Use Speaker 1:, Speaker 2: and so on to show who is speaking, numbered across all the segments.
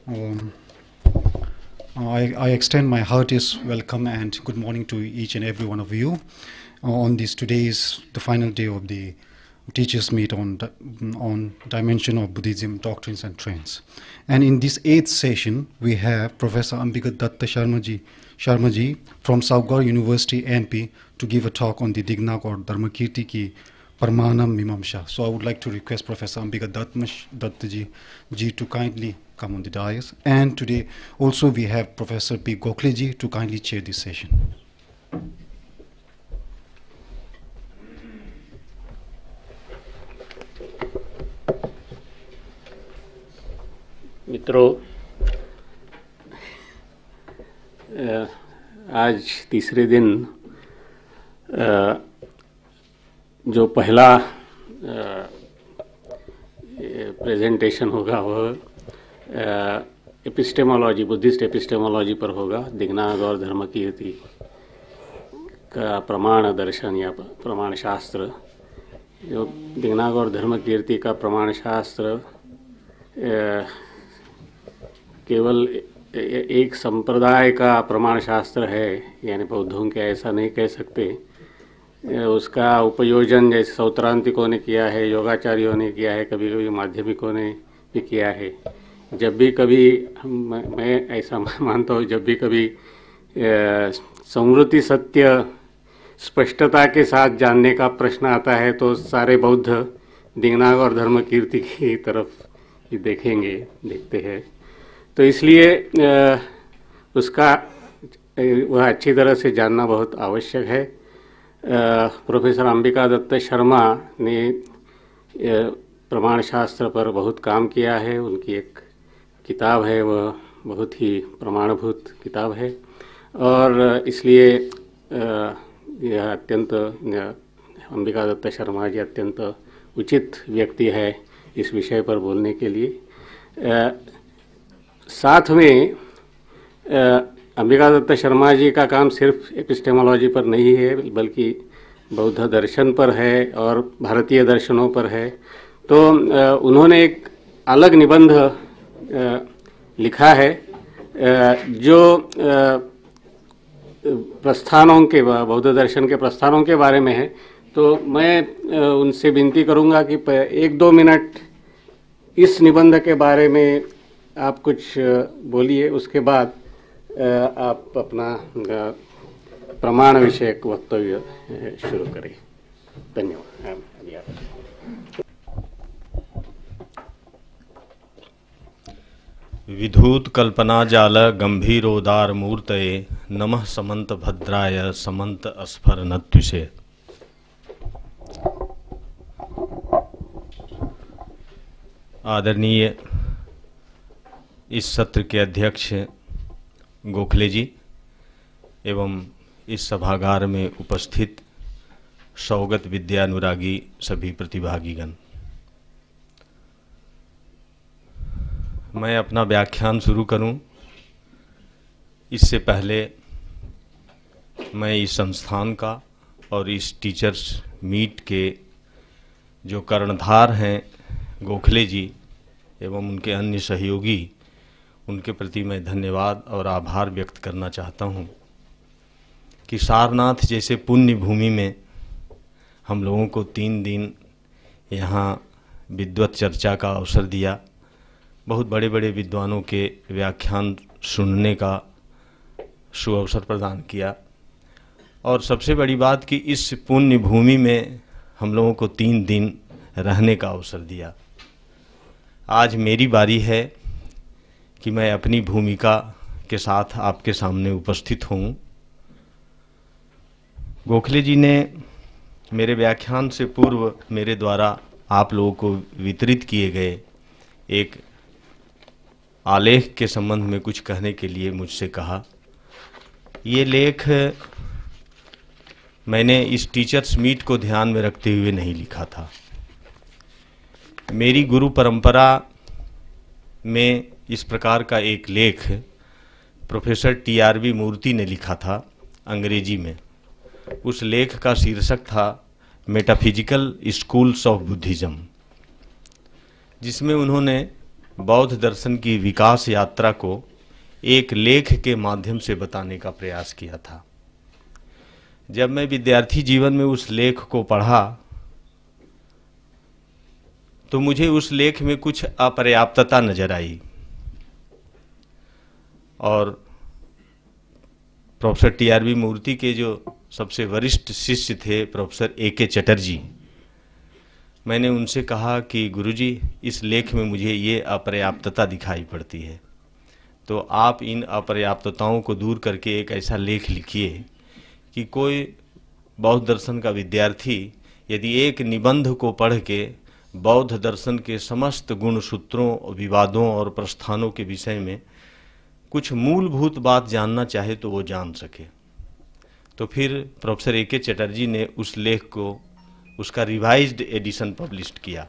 Speaker 1: Um, I extend my heartiest welcome and good morning to each and every one of you on this today's the final day of the teachers meet on dimension of Buddhism doctrines and trends. And in this 8th session, we have Professor Ambigat Datta Sharmaji from Saugar University, MP, to give a talk on the Dignaga or Dharmakirti ki Pramanam Mimamsha. So I would like to request Professor Ambigat Datta ji to kindly come on the dais. And today also we have Professor P. Gokhale ji to kindly chair this session.
Speaker 2: मित्रों, आज तीसरे दिन जो पहला presentation होगा वह epistemology, Buddhist epistemology पर होगा। दिग्नाग और धर्मकीर्ति का प्रमाण दर्शन या प्रमाण शास्त्र। जो दिग्नाग और धर्मकीर्ति का प्रमाण शास्त्र केवल एक संप्रदाय का प्रमाण शास्त्र है, यानी बौद्धों के ऐसा नहीं कह सकते। उसका उपयोजन जैसे सौत्रांतिकों ने किया है, योगाचार्यों ने किया है, कभी कभी माध्यमिकों ने भी किया है। जब भी कभी मैं ऐसा मानता हूँ, जब भी कभी स्मृति सत्य स्पष्टता के साथ जानने का प्रश्न आता है तो सारे बौद्ध दिग्नाग और धर्मकीर्ति की तरफ ही देखते हैं। तो इसलिए उसका वह अच्छी तरह से जानना बहुत आवश्यक है। प्रोफेसर अंबिका दत्त शर्मा ने प्रमाण शास्त्र पर बहुत काम किया है। उनकी एक किताब है, वह बहुत ही प्रमाणभूत किताब है और इसलिए यह अत्यंत अंबिका दत्त शर्मा जी अत्यंत उचित व्यक्ति है इस विषय पर बोलने के लिए। साथ में अंबिका दत्त शर्मा जी का काम सिर्फ एपिस्टेमोलॉजी पर नहीं है, बल्कि बौद्ध दर्शन पर है और भारतीय दर्शनों पर है। तो उन्होंने एक अलग निबंध लिखा है जो प्रस्थानों के, बौद्ध दर्शन के प्रस्थानों के बारे में है। तो मैं उनसे विनती करूंगा कि 1-2 मिनट इस निबंध के बारे में आप कुछ बोलिए, उसके बाद आप अपना प्रमाण विषयक वक्तव्य शुरू करें। धन्यवाद।
Speaker 3: विधूत कल्पना जाल गंभीरोदार मूर्तये नमः समंत भद्राय समंत अस्फर नत्विषे। आदरणीय इस सत्र के अध्यक्ष गोखले जी एवं इस सभागार में उपस्थित सौगत विद्यानुरागी सभी प्रतिभागीगण, मैं अपना व्याख्यान शुरू करूं इससे पहले मैं इस संस्थान का और इस टीचर्स मीट के जो कर्णधार हैं गोखले जी एवं उनके अन्य सहयोगी, उनके प्रति मैं धन्यवाद और आभार व्यक्त करना चाहता हूं कि सारनाथ जैसे पुण्य भूमि में हम लोगों को 3 दिन यहाँ विद्वत चर्चा का अवसर दिया, बहुत बड़े बड़े विद्वानों के व्याख्यान सुनने का सुअवसर प्रदान किया और सबसे बड़ी बात कि इस पुण्य भूमि में हम लोगों को 3 दिन रहने का अवसर दिया। आज मेरी बारी है कि मैं अपनी भूमिका के साथ आपके सामने उपस्थित हूँ। गोखले जी ने मेरे व्याख्यान से पूर्व मेरे द्वारा आप लोगों को वितरित किए गए एक आलेख के संबंध में कुछ कहने के लिए मुझसे कहा। ये लेख मैंने इस टीचर्स मीट को ध्यान में रखते हुए नहीं लिखा था। मेरी गुरु परंपरा में इस प्रकार का एक लेख प्रोफेसर TRV मूर्ति ने लिखा था अंग्रेजी में। उस लेख का शीर्षक था मेटाफिजिकल स्कूल्स ऑफ बुद्धिज्म, जिसमें उन्होंने बौद्ध दर्शन की विकास यात्रा को एक लेख के माध्यम से बताने का प्रयास किया था। जब मैं विद्यार्थी जीवन में उस लेख को पढ़ा तो मुझे उस लेख में कुछ अपर्याप्तता नजर आई और प्रोफेसर टीआरबी मूर्ति के जो सबसे वरिष्ठ शिष्य थे प्रोफेसर ए.के. चटर्जी, मैंने उनसे कहा कि गुरुजी, इस लेख में मुझे ये अपर्याप्तता दिखाई पड़ती है, तो आप इन अपर्याप्तताओं को दूर करके एक ऐसा लेख लिखिए कि कोई बौद्ध दर्शन का विद्यार्थी यदि एक निबंध को पढ़ के बौद्ध दर्शन के समस्त गुण सूत्रों, विवादों और प्रस्थानों के विषय में कुछ मूलभूत बात जानना चाहे तो वो जान सके। तो फिर प्रोफेसर ए.के. चटर्जी ने उस लेख को, उसका रिवाइज्ड एडिशन पब्लिश किया।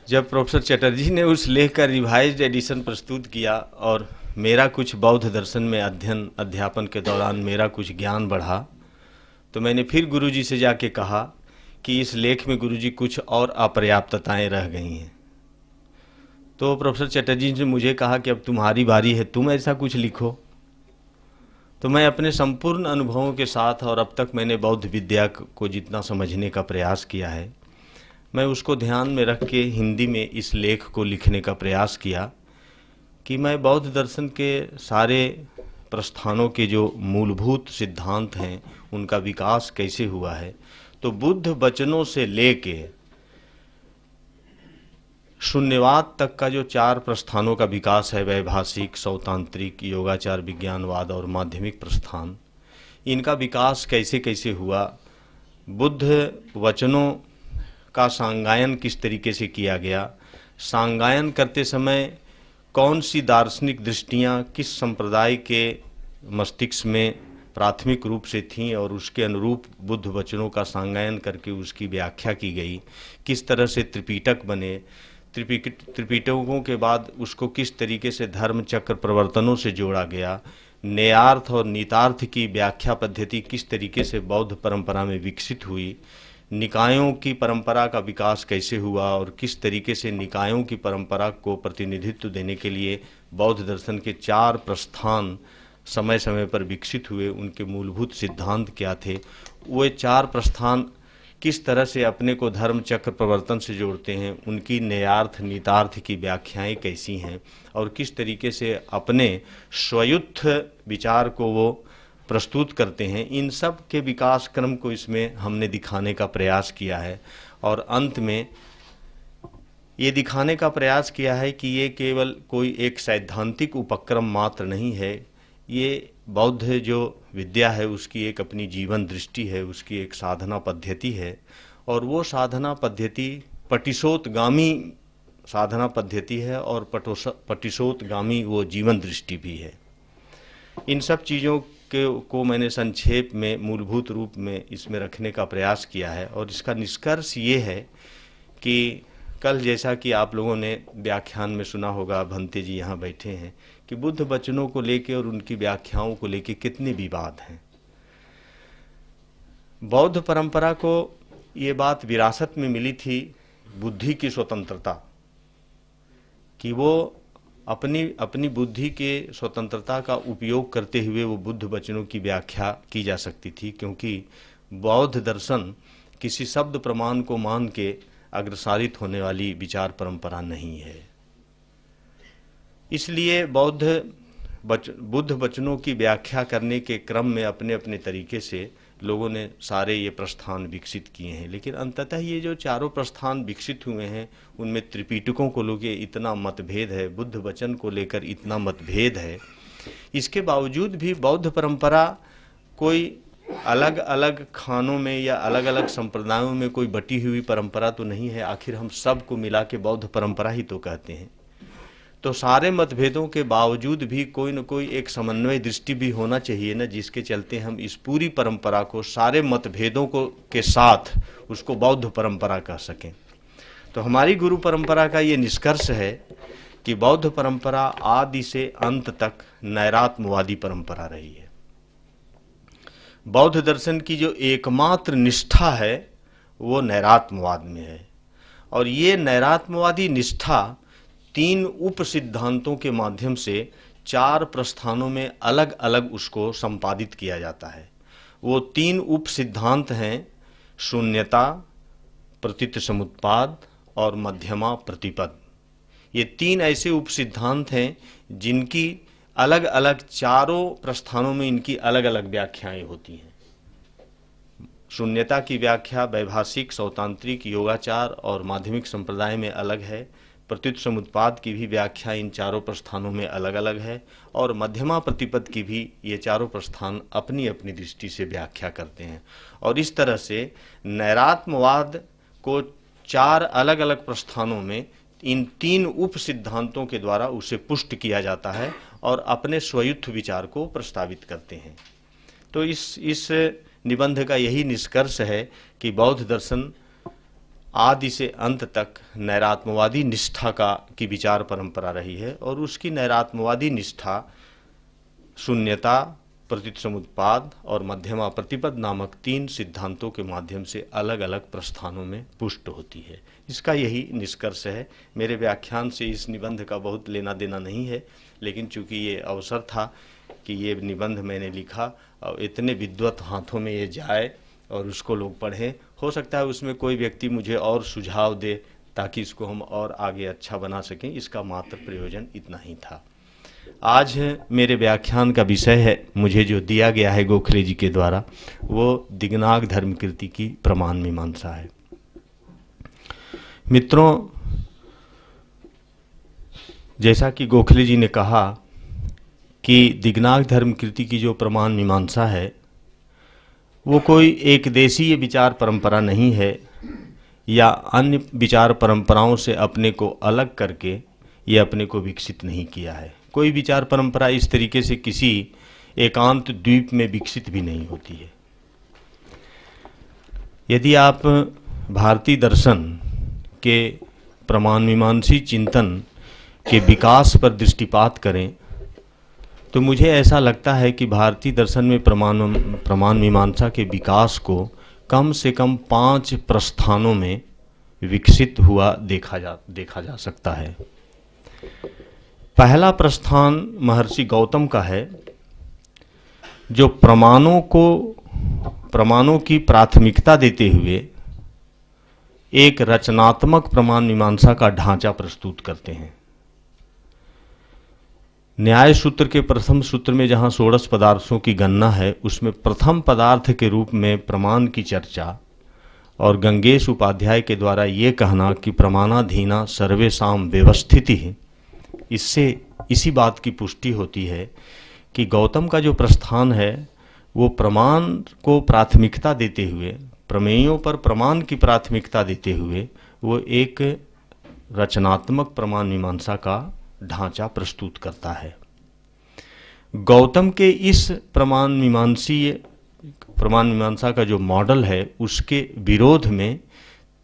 Speaker 3: जब प्रोफेसर चटर्जी ने उस लेख का रिवाइज्ड एडिशन प्रस्तुत किया और मेरा कुछ बौद्ध दर्शन में अध्यापन के दौरान मेरा कुछ ज्ञान बढ़ा, तो मैंने फिर गुरुजी से जाके कहा कि इस लेख में गुरुजी कुछ और अपर्याप्तताएं रह गई हैं। तो प्रोफेसर चटर्जी ने मुझे कहा कि अब तुम्हारी बारी है, तुम ऐसा कुछ लिखो। तो मैं अपने संपूर्ण अनुभवों के साथ और अब तक मैंने बौद्ध विद्या को जितना समझने का प्रयास किया है, मैं उसको ध्यान में रख के हिंदी में इस लेख को लिखने का प्रयास किया कि मैं बौद्ध दर्शन के सारे प्रस्थानों के जो मूलभूत सिद्धांत हैं उनका विकास कैसे हुआ है। तो बुद्ध वचनों से लेके शून्यवाद तक का जो 4 प्रस्थानों का विकास है, वैभाषिक, सौतांत्रिक, योगाचार, विज्ञानवाद और माध्यमिक प्रस्थान, इनका विकास कैसे कैसे हुआ, बुद्ध वचनों का सांगायन किस तरीके से किया गया, सांगायन करते समय कौन सी दार्शनिक दृष्टियां किस संप्रदाय के मस्तिष्क में प्राथमिक रूप से थीं और उसके अनुरूप बुद्ध वचनों का सांगायन करके उसकी व्याख्या की गई, किस तरह से त्रिपिटक बने, त्रिपिटकों के बाद उसको किस तरीके से धर्म चक्र प्रवर्तनों से जोड़ा गया, न्यायार्थ और नीतार्थ की व्याख्या पद्धति किस तरीके से बौद्ध परंपरा में विकसित हुई, निकायों की परंपरा का विकास कैसे हुआ और किस तरीके से निकायों की परंपरा को प्रतिनिधित्व देने के लिए बौद्ध दर्शन के 4 प्रस्थान समय समय पर विकसित हुए, उनके मूलभूत सिद्धांत क्या थे, वे 4 प्रस्थान किस तरह से अपने को धर्म चक्र प्रवर्तन से जोड़ते हैं, उनकी न्यायार्थ नीतार्थ की व्याख्याएं कैसी हैं और किस तरीके से अपने स्वयुत्थ विचार को वो प्रस्तुत करते हैं, इन सब के विकास क्रम को इसमें हमने दिखाने का प्रयास किया है। और अंत में ये दिखाने का प्रयास किया है कि ये केवल कोई एक सैद्धांतिक उपक्रम मात्र नहीं है, ये बौद्ध जो विद्या है उसकी एक अपनी जीवन दृष्टि है, उसकी एक साधना पद्धति है और वो साधना पद्धति पटिशोतगामी साधना पद्धति है और पटिशोतगामी वो जीवन दृष्टि भी है। इन सब चीज़ों को मैंने संक्षेप में मूलभूत रूप में इसमें रखने का प्रयास किया है और इसका निष्कर्ष ये है कि कल जैसा कि आप लोगों ने व्याख्यान में सुना होगा, भंते जी यहाँ बैठे हैं, कि बुद्ध वचनों को लेके और उनकी व्याख्याओं को लेके कितने विवाद हैं। बौद्ध परंपरा को ये बात विरासत में मिली थी बुद्धि की स्वतंत्रता, कि वो अपनी बुद्धि के स्वतंत्रता का उपयोग करते हुए वो बुद्ध वचनों की व्याख्या की जा सकती थी, क्योंकि बौद्ध दर्शन किसी शब्द प्रमाण को मान के अग्रसारित होने वाली विचार परंपरा नहीं है। इसलिए बुद्ध वचनों की व्याख्या करने के क्रम में अपने अपने तरीके से लोगों ने सारे ये प्रस्थान विकसित किए हैं, लेकिन अंततः ये जो 4 प्रस्थान विकसित हुए हैं उनमें त्रिपिटकों को लेकर इतना मतभेद है, बुद्ध वचन को लेकर इतना मतभेद है, इसके बावजूद भी बौद्ध परंपरा कोई अलग अलग खानों में या अलग अलग संप्रदायों में कोई बटी हुई परंपरा तो नहीं है। आखिर हम सब को मिला के बौद्ध परंपरा ही तो कहते हैं। तो सारे मतभेदों के बावजूद भी कोई न कोई एक समन्वय दृष्टि भी होना चाहिए ना, जिसके चलते हम इस पूरी परंपरा को सारे मतभेदों को के साथ उसको बौद्ध परंपरा कह सकें। तो हमारी गुरु परंपरा का ये निष्कर्ष है कि बौद्ध परंपरा आदि से अंत तक नैरात्मवादी परंपरा रही है। बौद्ध दर्शन की जो एकमात्र निष्ठा है वो नैरात्मवाद में है और ये नैरात्मवादी निष्ठा 3 उप सिद्धांतों के माध्यम से 4 प्रस्थानों में अलग अलग उसको संपादित किया जाता है। वो 3 उप सिद्धांत हैं शून्यता, प्रतीत समुत्पाद और मध्यमा प्रतिपद। ये 3 ऐसे उप सिद्धांत हैं जिनकी अलग अलग चारों प्रस्थानों में इनकी अलग अलग व्याख्याएं होती हैं। शून्यता की व्याख्या वैभाषिक, सौतांत्रिक, योगाचार और माध्यमिक संप्रदाय में अलग है। प्रतीत समुत्पाद की भी व्याख्या इन चारों प्रस्थानों में अलग अलग है और मध्यमा प्रतिपद की भी ये चारों प्रस्थान अपनी अपनी दृष्टि से व्याख्या करते हैं। और इस तरह से नैरात्मवाद को 4 अलग अलग प्रस्थानों में इन 3 उप सिद्धांतों के द्वारा उसे पुष्ट किया जाता है और अपने स्वयुत्थ विचार को प्रस्तावित करते हैं। तो इस निबंध का यही निष्कर्ष है कि बौद्ध दर्शन आदि से अंत तक नैरात्मवादी निष्ठा की विचार परंपरा रही है और उसकी नैरात्मवादी निष्ठा शून्यता, प्रतीत समुत्पाद और मध्यमा प्रतिपद नामक 3 सिद्धांतों के माध्यम से अलग अलग प्रस्थानों में पुष्ट होती है। इसका यही निष्कर्ष है। मेरे व्याख्यान से इस निबंध का बहुत लेना देना नहीं है, लेकिन चूंकि ये अवसर था कि ये निबंध मैंने लिखा और इतने विद्वत हाथों में ये जाए और उसको लोग पढ़ें, हो सकता है उसमें कोई व्यक्ति मुझे और सुझाव दे ताकि इसको हम और आगे अच्छा बना सकें। इसका मात्र प्रयोजन इतना ही था। आज मेरे व्याख्यान का विषय है, मुझे जो दिया गया है गोखले जी के द्वारा, वो दिगनाग धर्मकीर्ति की प्रमाण मीमांसा है। मित्रों, जैसा कि गोखले जी ने कहा कि दिगनाग धर्मकीर्ति की जो प्रमाण मीमांसा है वो कोई एक देशीय विचार परंपरा नहीं है या अन्य विचार परंपराओं से अपने को अलग करके ये अपने को विकसित नहीं किया है। कोई विचार परंपरा इस तरीके से किसी एकांत द्वीप में विकसित भी नहीं होती है। यदि आप भारतीय दर्शन के प्रमाण मीमांसी चिंतन के विकास पर दृष्टिपात करें तो मुझे ऐसा लगता है कि भारतीय दर्शन में प्रमाण मीमांसा के विकास को कम से कम 5 प्रस्थानों में विकसित हुआ देखा जा सकता है। पहला प्रस्थान महर्षि गौतम का है, जो प्रमाणों की प्राथमिकता देते हुए एक रचनात्मक प्रमाण मीमांसा का ढांचा प्रस्तुत करते हैं। न्याय सूत्र के प्रथम सूत्र में जहां 16 पदार्थों की गणना है, उसमें प्रथम पदार्थ के रूप में प्रमाण की चर्चा और गंगेश उपाध्याय के द्वारा ये कहना कि प्रमाणाधीना सर्वेषां व्यवस्थिति है, इससे इसी बात की पुष्टि होती है कि गौतम का जो प्रस्थान है वो प्रमाण को प्राथमिकता देते हुए, प्रमेयों पर प्रमाण की प्राथमिकता देते हुए वो एक रचनात्मक प्रमाण मीमांसा का ढांचा प्रस्तुत करता है। गौतम के इस प्रमाण मीमांसा का जो मॉडल है उसके विरोध में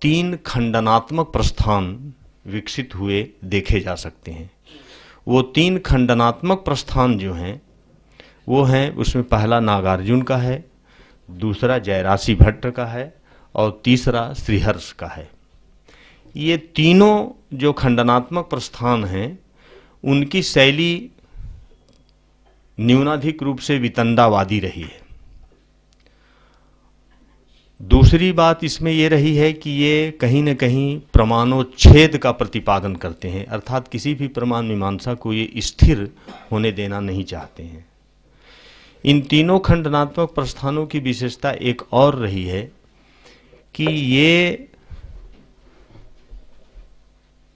Speaker 3: 3 खंडनात्मक प्रस्थान विकसित हुए देखे जा सकते हैं। वो 3 खंडनात्मक प्रस्थान जो हैं वो हैं, उसमें पहला नागार्जुन का है, दूसरा जयरासी भट्ट का है और तीसरा श्रीहर्ष का है। ये तीनों जो खंडनात्मक प्रस्थान हैं उनकी शैली न्यूनाधिक रूप से वितंडावादी रही है। दूसरी बात इसमें यह रही है कि ये कहीं न कहीं प्रमाणोच्छेद का प्रतिपादन करते हैं, अर्थात किसी भी प्रमाण मीमांसा को ये स्थिर होने देना नहीं चाहते हैं। इन तीनों खंडनात्मक प्रस्थानों की विशेषता एक और रही है कि ये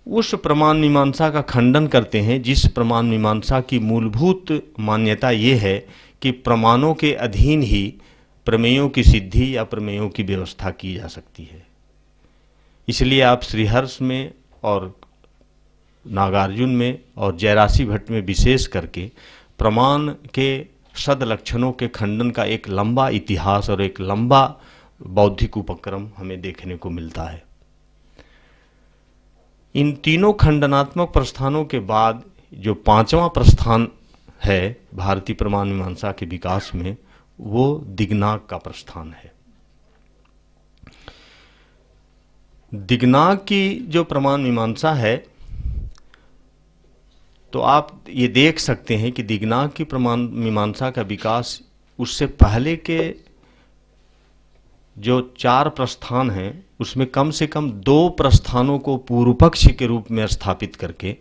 Speaker 3: उस प्रमाण मीमांसा का खंडन करते हैं जिस प्रमाण मीमांसा की मूलभूत मान्यता ये है कि प्रमाणों के अधीन ही प्रमेयों की सिद्धि या प्रमेयों की व्यवस्था की जा सकती है। इसलिए आप श्रीहर्ष में और नागार्जुन में और जयरासी भट्ट में विशेष करके प्रमाण के सद लक्षणों के खंडन का एक लंबा इतिहास और एक लंबा बौद्धिक उपक्रम हमें देखने को मिलता है। इन तीनों खंडनात्मक प्रस्थानों के बाद जो 5वां प्रस्थान है भारतीय प्रमाण मीमांसा के विकास में, वो दिगनाग का प्रस्थान है। दिग्नाग की जो प्रमाण मीमांसा है, तो आप ये देख सकते हैं कि दिग्नाग की प्रमाण मीमांसा का विकास उससे पहले के जो 4 प्रस्थान हैं उसमें कम से कम 2 प्रस्थानों को पूर्व पक्ष के रूप में स्थापित करके,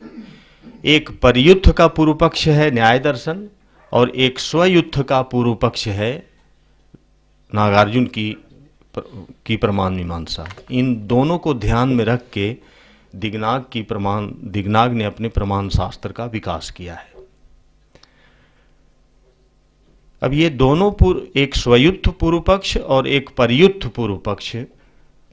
Speaker 3: एक परयुद्ध का पूर्व पक्ष है न्याय दर्शन और एक स्वयुद्ध का पूर्व पक्ष है नागार्जुन की प्रमाण मीमांसा। इन दोनों को ध्यान में रख के दिग्नाग ने अपने प्रमाण शास्त्र का विकास किया है। अब ये दोनों एक स्वयुद्ध पूर्व पक्ष और एक परयुद्ध पूर्व पक्ष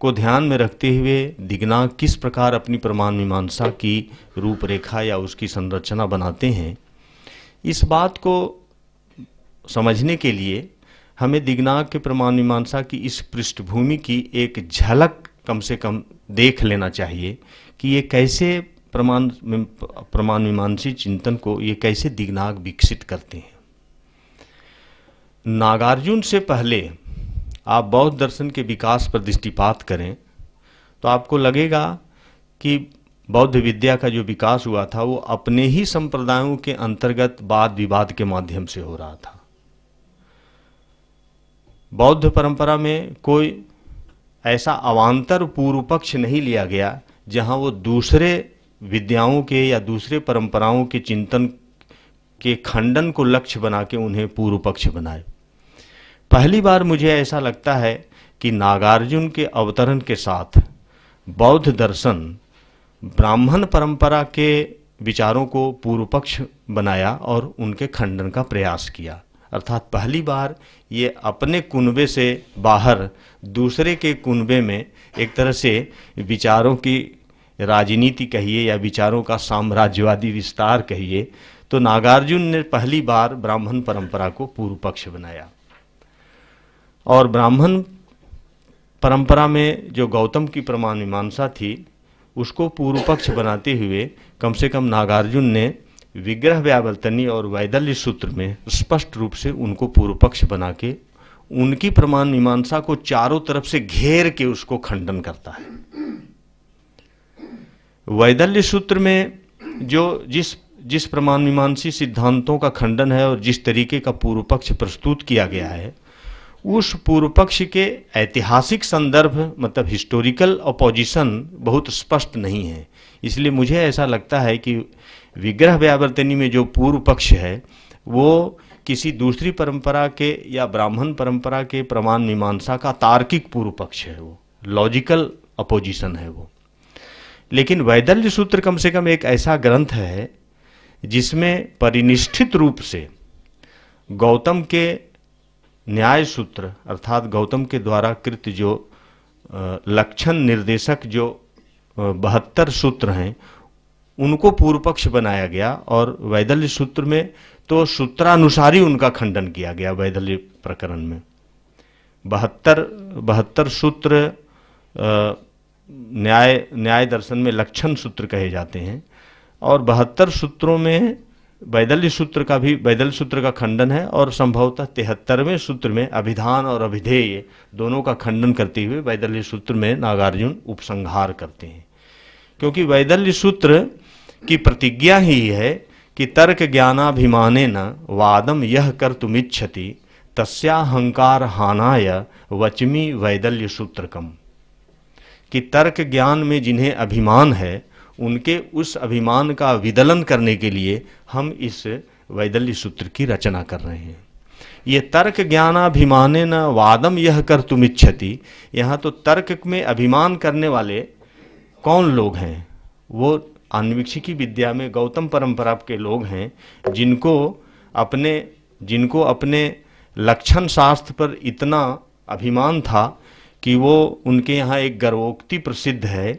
Speaker 3: को ध्यान में रखते हुए दिग्नाग किस प्रकार अपनी प्रमाण मीमांसा की रूपरेखा या उसकी संरचना बनाते हैं, इस बात को समझने के लिए हमें दिग्नाग के प्रमाण मीमांसा की इस पृष्ठभूमि की एक झलक कम से कम देख लेना चाहिए कि ये कैसे प्रमाण मीमांसी चिंतन को ये कैसे दिग्नाग विकसित करते हैं। नागार्जुन से पहले आप बौद्ध दर्शन के विकास पर दृष्टिपात करें तो आपको लगेगा कि बौद्ध विद्या का जो विकास हुआ था वो अपने ही संप्रदायों के अंतर्गत वाद विवाद के माध्यम से हो रहा था। बौद्ध परंपरा में कोई ऐसा अवान्तर पूर्व पक्ष नहीं लिया गया जहां वो दूसरे विद्याओं के या दूसरे परंपराओं के चिंतन के खंडन को लक्ष्य बना के उन्हें पूर्व पक्ष बनाए। पहली बार मुझे ऐसा लगता है कि नागार्जुन के अवतरण के साथ बौद्ध दर्शन ब्राह्मण परंपरा के विचारों को पूर्व पक्ष बनाया और उनके खंडन का प्रयास किया। अर्थात पहली बार ये अपने कुनबे से बाहर दूसरे के कुनबे में एक तरह से विचारों की राजनीति कहिए या विचारों का साम्राज्यवादी विस्तार कहिए, तो नागार्जुन ने पहली बार ब्राह्मण परंपरा को पूर्व पक्ष बनाया। और ब्राह्मण परंपरा में जो गौतम की प्रमाण मीमांसा थी उसको पूर्व पक्ष बनाते हुए कम से कम नागार्जुन ने विग्रह व्यावर्तनी और वैदल्य सूत्र में स्पष्ट रूप से उनको पूर्व पक्ष बना के उनकी प्रमाण मीमांसा को चारों तरफ से घेर के उसको खंडन करता है। वैदल्य सूत्र में जो जिस प्रमाण मीमांसी सिद्धांतों का खंडन है और जिस तरीके का पूर्व पक्ष प्रस्तुत किया गया है, उस पूर्व पक्ष के ऐतिहासिक संदर्भ मतलब हिस्टोरिकल अपोजिशन बहुत स्पष्ट नहीं है। इसलिए मुझे ऐसा लगता है कि विग्रह व्यावर्तनी में जो पूर्व पक्ष है वो किसी दूसरी परंपरा के या ब्राह्मण परंपरा के प्रमाण मीमांसा का तार्किक पूर्व पक्ष है, वो लॉजिकल अपोजिशन है वो। लेकिन वैदल्य सूत्र कम से कम एक ऐसा ग्रंथ है जिसमें परिनिष्ठित रूप से गौतम के न्याय सूत्र अर्थात गौतम के द्वारा कृत जो लक्षण निर्देशक जो 72 सूत्र हैं उनको पूर्व पक्ष बनाया गया और वैदल्य सूत्र में तो सूत्रानुसारी उनका खंडन किया गया। वैदल्य प्रकरण में 72 सूत्र न्याय दर्शन में लक्षण सूत्र कहे जाते हैं और 72 सूत्रों में वैदल्य सूत्र का खंडन है और संभवतः 73वें सूत्र में अभिधान और अभिधेय दोनों का खंडन करते हुए वैदल्य सूत्र में नागार्जुन उपसंहार करते हैं। क्योंकि वैदल्य सूत्र की प्रतिज्ञा ही है कि तर्क ज्ञानाभिमानेन वादम यह कर्तुमिच्छति तस्याहंकार हानाय वचमी वैदल्य सूत्रकम, कि तर्क ज्ञान में जिन्हें अभिमान है उनके उस अभिमान का विदलन करने के लिए हम इस वैदल्य सूत्र की रचना कर रहे हैं। ये तर्क ज्ञानाभिमानेन वादम यह कर्तुमिच्छति, यहाँ तो तर्क में अभिमान करने वाले कौन लोग हैं? वो अन्वीक्षिकी विद्या में गौतम परंपरा के लोग हैं जिनको अपने लक्षण शास्त्र पर इतना अभिमान था कि वो उनके यहाँ एक गर्वोक्ति प्रसिद्ध है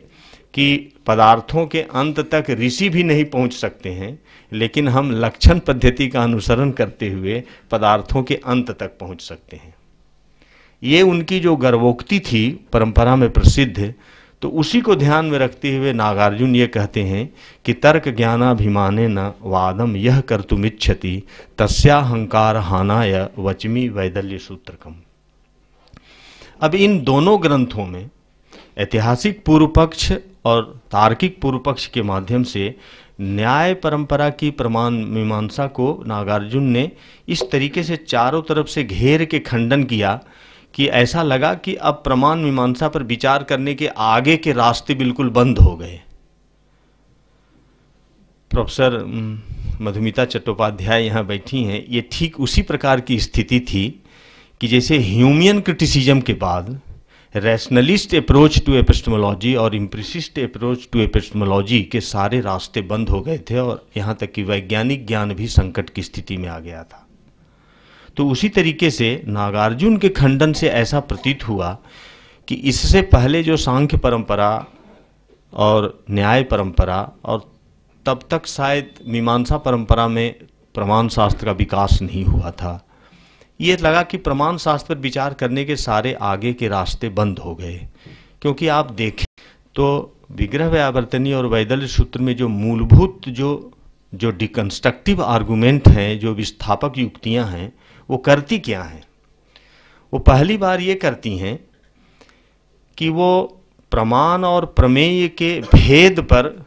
Speaker 3: कि पदार्थों के अंत तक ऋषि भी नहीं पहुंच सकते हैं, लेकिन हम लक्षण पद्धति का अनुसरण करते हुए पदार्थों के अंत तक पहुंच सकते हैं। ये उनकी जो गर्वोक्ति थी परंपरा में प्रसिद्ध, तो उसी को ध्यान में रखते हुए नागार्जुन ये कहते हैं कि तर्क ज्ञानाभिमानेन वादम यह कर्तुमिच्छति तस्याहंकार हानाय वचमी वैदल्य सूत्रकम। अब इन दोनों ग्रंथों में ऐतिहासिक पूर्व पक्ष और तार्किक पूर्व पक्ष के माध्यम से न्याय परंपरा की प्रमाण मीमांसा को नागार्जुन ने इस तरीके से चारों तरफ से घेर के खंडन किया कि ऐसा लगा कि अब प्रमाण मीमांसा पर विचार करने के आगे के रास्ते बिल्कुल बंद हो गए। प्रोफेसर मधुमिता चट्टोपाध्याय यहाँ बैठी हैं, ये ठीक उसी प्रकार की स्थिति थी कि जैसे ह्यूमियन क्रिटिसिज्म के बाद रैशनलिस्ट अप्रोच टू एपिस्टेमोलॉजी और इम्प्रेसिस्ट अप्रोच टू एपिस्टेमोलॉजी के सारे रास्ते बंद हो गए थे और यहाँ तक कि वैज्ञानिक ज्ञान भी संकट की स्थिति में आ गया था। तो उसी तरीके से नागार्जुन के खंडन से ऐसा प्रतीत हुआ कि इससे पहले जो सांख्य परंपरा और न्याय परंपरा और तब तक शायद मीमांसा परंपरा में प्रमाण शास्त्र का विकास नहीं हुआ था, ये लगा कि प्रमाण शास्त्र पर विचार करने के सारे आगे के रास्ते बंद हो गए। क्योंकि आप देखें तो विग्रह व्यावर्तनी और वैदल्य सूत्र में जो मूलभूत जो डिकंस्ट्रक्टिव आर्गुमेंट हैं, जो विस्थापक युक्तियां हैं, वो करती क्या हैं? वो पहली बार ये करती हैं कि वो प्रमाण और प्रमेय के भेद पर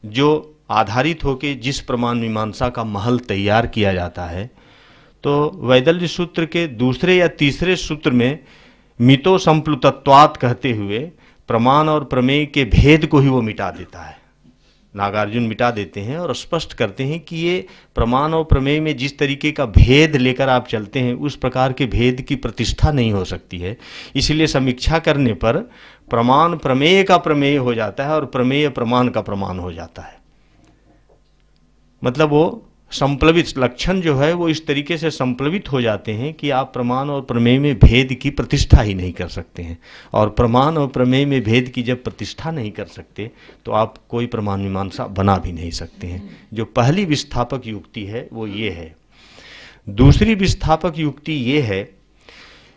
Speaker 3: जो आधारित होकर जिस प्रमाण मीमांसा का महल तैयार किया जाता है, तो वैदल्य सूत्र के दूसरे या तीसरे सूत्र में मितो संप्लुतत्वात् कहते हुए प्रमाण और प्रमेय के भेद को ही वो मिटा देता है। नागार्जुन मिटा देते हैं और स्पष्ट करते हैं कि ये प्रमाण और प्रमेय में जिस तरीके का भेद लेकर आप चलते हैं, उस प्रकार के भेद की प्रतिष्ठा नहीं हो सकती है। इसलिए समीक्षा करने पर प्रमाण प्रमेय का प्रमेय हो जाता है और प्रमेय प्रमाण का प्रमाण हो जाता है। मतलब वो संप्लवित लक्षण जो है वो इस तरीके से संप्लवित हो जाते हैं कि आप प्रमाण और प्रमेय में भेद की प्रतिष्ठा ही नहीं कर सकते हैं। और प्रमाण और प्रमेय में भेद की जब प्रतिष्ठा नहीं कर सकते तो आप कोई प्रमाण मीमांसा बना भी नहीं सकते हैं। जो पहली विस्थापक युक्ति है वो ये है। दूसरी विस्थापक युक्ति ये है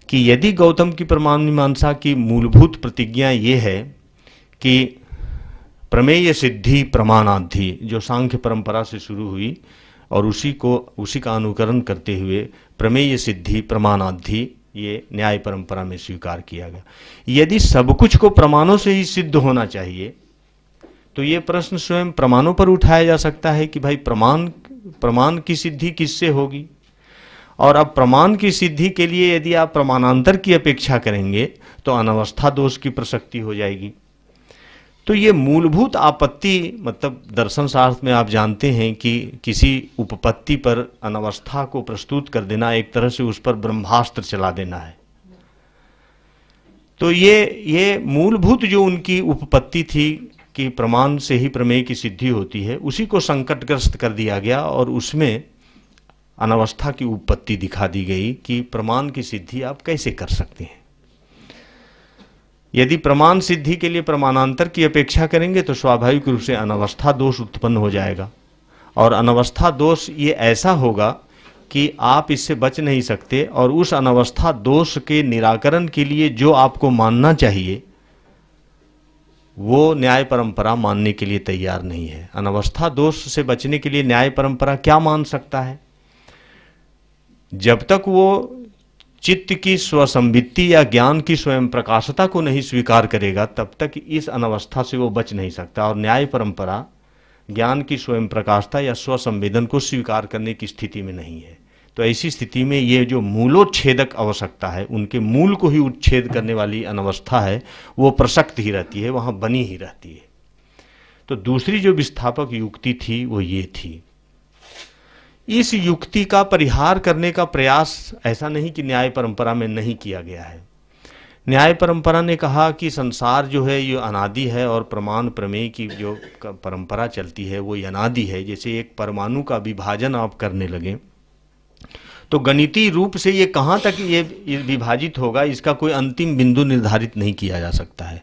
Speaker 3: कि यदि गौतम की प्रमाण मीमांसा की मूलभूत प्रतिज्ञा ये है कि प्रमेय सिद्धि प्रमाणाद्धि, जो सांख्य परंपरा से शुरू हुई और उसी का अनुकरण करते हुए प्रमेय सिद्धि प्रमाणाद्धि ये न्याय परंपरा में स्वीकार किया गया। यदि सब कुछ को प्रमाणों से ही सिद्ध होना चाहिए तो ये प्रश्न स्वयं प्रमाणों पर उठाया जा सकता है कि भाई प्रमाण की सिद्धि किससे होगी। और अब प्रमाण की सिद्धि के लिए यदि आप प्रमाणांतर की अपेक्षा करेंगे तो अनवस्था दोष की प्रसक्ति हो जाएगी। तो ये मूलभूत आपत्ति, मतलब दर्शन शास्त्र में आप जानते हैं कि किसी उपपत्ति पर अनवस्था को प्रस्तुत कर देना एक तरह से उस पर ब्रह्मास्त्र चला देना है। तो ये मूलभूत जो उनकी उपपत्ति थी कि प्रमाण से ही प्रमेय की सिद्धि होती है, उसी को संकटग्रस्त कर दिया गया और उसमें अनवस्था की उपपत्ति दिखा दी गई कि प्रमाण की सिद्धि आप कैसे कर सकते हैं। यदि प्रमाण सिद्धि के लिए प्रमाणांतर की अपेक्षा करेंगे तो स्वाभाविक रूप से अनवस्था दोष उत्पन्न हो जाएगा। और अनवस्था दोष ये ऐसा होगा कि आप इससे बच नहीं सकते और उस अनवस्था दोष के निराकरण के लिए जो आपको मानना चाहिए वो न्याय परंपरा मानने के लिए तैयार नहीं है। अनवस्था दोष से बचने के लिए न्याय परंपरा क्या मान सकता है? जब तक वो चित्त की स्वसंवित्ति या ज्ञान की स्वयं प्रकाशता को नहीं स्वीकार करेगा तब तक इस अनवस्था से वो बच नहीं सकता। और न्याय परंपरा ज्ञान की स्वयं प्रकाशता या स्वसंवेदन को स्वीकार करने की स्थिति में नहीं है। तो ऐसी स्थिति में ये जो मूलोच्छेदक आवश्यकता है, उनके मूल को ही उच्छेद करने वाली अनवस्था है, वो प्रसक्त ही रहती है, वहाँ बनी ही रहती है। तो दूसरी जो विस्थापक युक्ति थी वो ये थी। इस युक्ति का परिहार करने का प्रयास ऐसा नहीं कि न्याय परंपरा में नहीं किया गया है। न्याय परंपरा ने कहा कि संसार जो है ये अनादि है और प्रमाण प्रमेय की जो परंपरा चलती है वो अनादि है। जैसे एक परमाणु का विभाजन आप करने लगे तो गणितीय रूप से ये कहाँ तक ये विभाजित होगा, इसका कोई अंतिम बिंदु निर्धारित नहीं किया जा सकता है।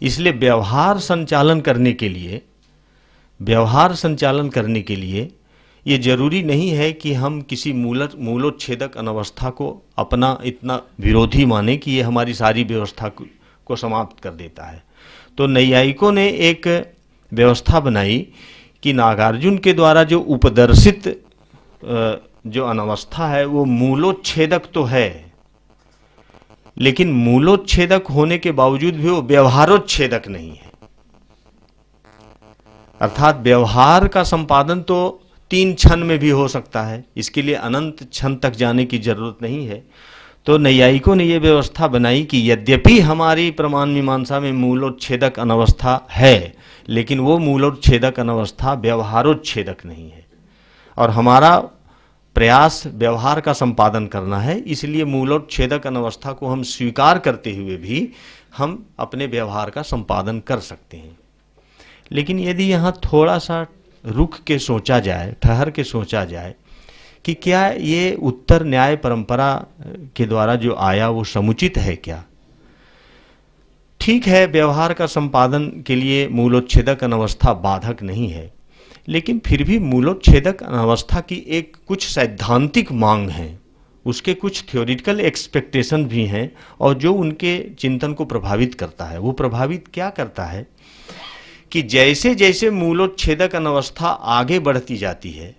Speaker 3: इसलिए व्यवहार संचालन करने के लिए ये जरूरी नहीं है कि हम किसी मूलोच्छेदक अनवस्था को अपना इतना विरोधी माने कि ये हमारी सारी व्यवस्था को समाप्त कर देता है। तो नैयायिकों ने एक व्यवस्था बनाई कि नागार्जुन के द्वारा जो उपदर्शित जो अनवस्था है वो मूलोच्छेदक तो है, लेकिन मूलोच्छेदक होने के बावजूद भी वो व्यवहारोच्छेदक नहीं है। अर्थात व्यवहार का संपादन तो 3 क्षण में भी हो सकता है, इसके लिए अनंत क्षण तक जाने की जरूरत नहीं है। तो नैयायिकों ने यह व्यवस्था बनाई कि यद्यपि हमारी प्रमाण मीमांसा में मूलोच्छेदक अनवस्था है, लेकिन वो मूलोच्छेदक अनवस्था व्यवहारोच्छेदक नहीं है, और हमारा प्रयास व्यवहार का संपादन करना है। इसलिए मूलोच्छेदक अनवस्था को हम स्वीकार करते हुए भी हम अपने व्यवहार का संपादन कर सकते हैं। लेकिन यदि यहाँ थोड़ा सा रुक के सोचा जाए, ठहर के सोचा जाए कि क्या ये उत्तर न्याय परंपरा के द्वारा जो आया वो समुचित है क्या? ठीक है, व्यवहार का संपादन के लिए मूलोच्छेदक अनवस्था बाधक नहीं है, लेकिन फिर भी मूलोच्छेदक अनवस्था की एक कुछ सैद्धांतिक मांग है, उसके कुछ थ्योरिटिकल एक्सपेक्टेशन भी हैं, और जो उनके चिंतन को प्रभावित करता है। वो प्रभावित क्या करता है कि जैसे जैसे मूलोच्छेदक अनवस्था आगे बढ़ती जाती है,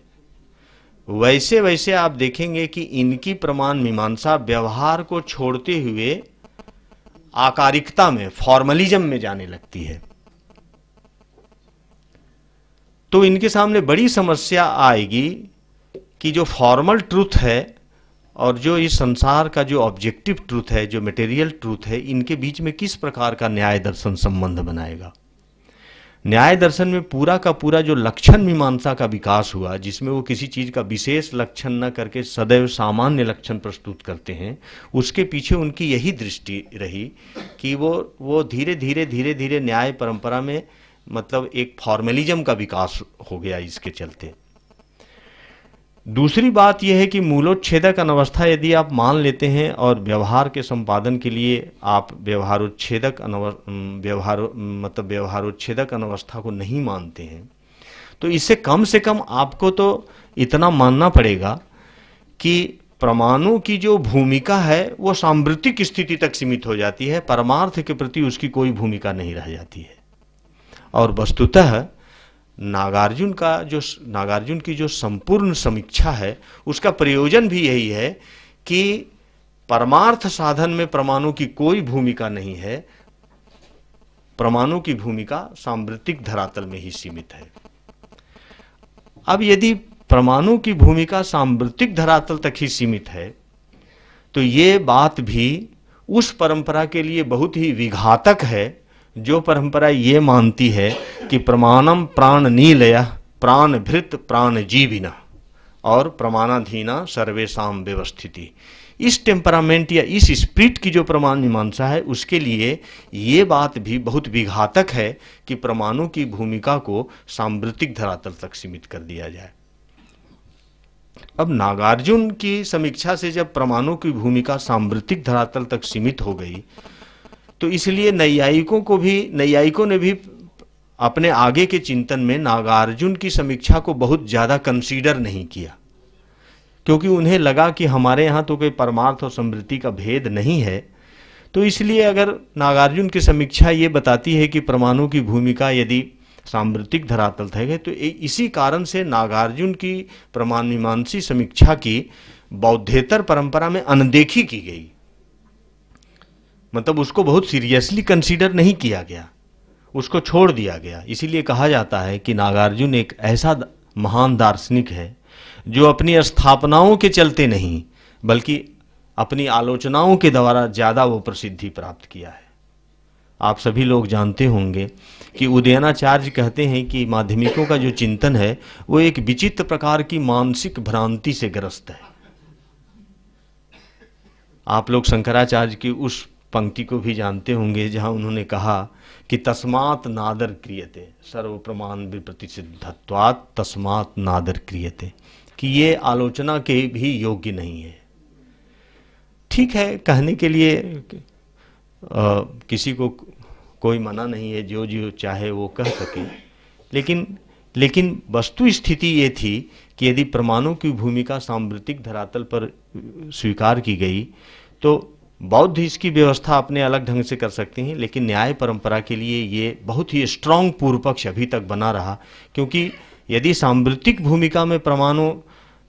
Speaker 3: वैसे वैसे आप देखेंगे कि इनकी प्रमाण मीमांसा व्यवहार को छोड़ते हुए आकारिकता में, फॉर्मलिज्म में जाने लगती है। तो इनके सामने बड़ी समस्या आएगी कि जो फॉर्मल ट्रूथ है और जो इस संसार का जो ऑब्जेक्टिव ट्रूथ है, जो मटेरियल ट्रूथ है, इनके बीच में किस प्रकार का न्याय दर्शन संबंध बनाएगा। न्याय दर्शन में पूरा का पूरा जो लक्षण मीमांसा का विकास हुआ, जिसमें वो किसी चीज का विशेष लक्षण न करके सदैव सामान्य लक्षण प्रस्तुत करते हैं, उसके पीछे उनकी यही दृष्टि रही कि वो धीरे धीरे न्याय परंपरा में मतलब एक फॉर्मलिज्म का विकास हो गया इसके चलते। दूसरी बात यह है कि मूलोच्छेदक अनवस्था यदि आप मान लेते हैं और व्यवहार के संपादन के लिए आप व्यवहारोच्छेदक अनवस्था को नहीं मानते हैं, तो इससे कम से कम आपको तो इतना मानना पड़ेगा कि परमाणु की जो भूमिका है वो सांवृत्तिक स्थिति तक सीमित हो जाती है, परमार्थ के प्रति उसकी कोई भूमिका नहीं रह जाती है। और वस्तुतः नागार्जुन की जो संपूर्ण समीक्षा है, उसका प्रयोजन भी यही है कि परमार्थ साधन में परमाणु की कोई भूमिका नहीं है, परमाणु की भूमिका सांवृत्तिक धरातल में ही सीमित है। अब यदि परमाणु की भूमिका सांवृत्तिक धरातल तक ही सीमित है, तो ये बात भी उस परंपरा के लिए बहुत ही विघातक है जो परंपरा ये मानती है कि प्रमाणम प्राण नीलय प्राण भृत प्राण जीविना और प्रमाणाधीना सर्वेशाम व्यवस्थिति। इस टेम्परामेंट या इस स्पिरिट की जो प्रमाण मीमांसा है, उसके लिए ये बात भी बहुत विघातक है कि परमाणु की भूमिका को सांवृत्तिक धरातल तक सीमित कर दिया जाए। अब नागार्जुन की समीक्षा से जब परमाणु की भूमिका सांवृत्तिक धरातल तक सीमित हो गई, तो इसलिए नैयायिकों ने भी अपने आगे के चिंतन में नागार्जुन की समीक्षा को बहुत ज़्यादा कंसीडर नहीं किया, क्योंकि उन्हें लगा कि हमारे यहाँ तो कोई परमार्थ और समृद्धि का भेद नहीं है। तो इसलिए अगर नागार्जुन की समीक्षा ये बताती है कि परमाणु की भूमिका यदि सांवृत्तिक धरातल है, तो इसी कारण से नागार्जुन की प्रमाण मीमांसी समीक्षा की बौद्धेतर परंपरा में अनदेखी की गई, मतलब उसको बहुत सीरियसली कंसीडर नहीं किया गया, उसको छोड़ दिया गया। इसीलिए कहा जाता है कि नागार्जुन एक ऐसा महान दार्शनिक है जो अपनी स्थापनाओं के चलते नहीं बल्कि अपनी आलोचनाओं के द्वारा ज़्यादा वो प्रसिद्धि प्राप्त किया है। आप सभी लोग जानते होंगे कि उदयनाचार्य कहते हैं कि माध्यमिकों का जो चिंतन है वो एक विचित्र प्रकार की मानसिक भ्रांति से ग्रस्त है। आप लोग शंकराचार्य की उस पंक्ति को भी जानते होंगे जहां उन्होंने कहा कि तस्मात् नादर क्रियते सर्व प्रमाण विप्रतिसिद्धत्वात् तस्मात् नादर क्रियते, कि ये आलोचना के भी योग्य नहीं है। ठीक है, कहने के लिए किसी को कोई मना नहीं है, जो जो चाहे वो कह सके, लेकिन वस्तु स्थिति ये थी कि यदि परमाणु की भूमिका सांवृत्तिक धरातल पर स्वीकार की गई तो बौद्ध इसकी व्यवस्था अपने अलग ढंग से कर सकते हैं, लेकिन न्याय परंपरा के लिए ये बहुत ही स्ट्रांग पूर्व पक्ष अभी तक बना रहा, क्योंकि यदि सांवृत्तिक भूमिका में परमाणु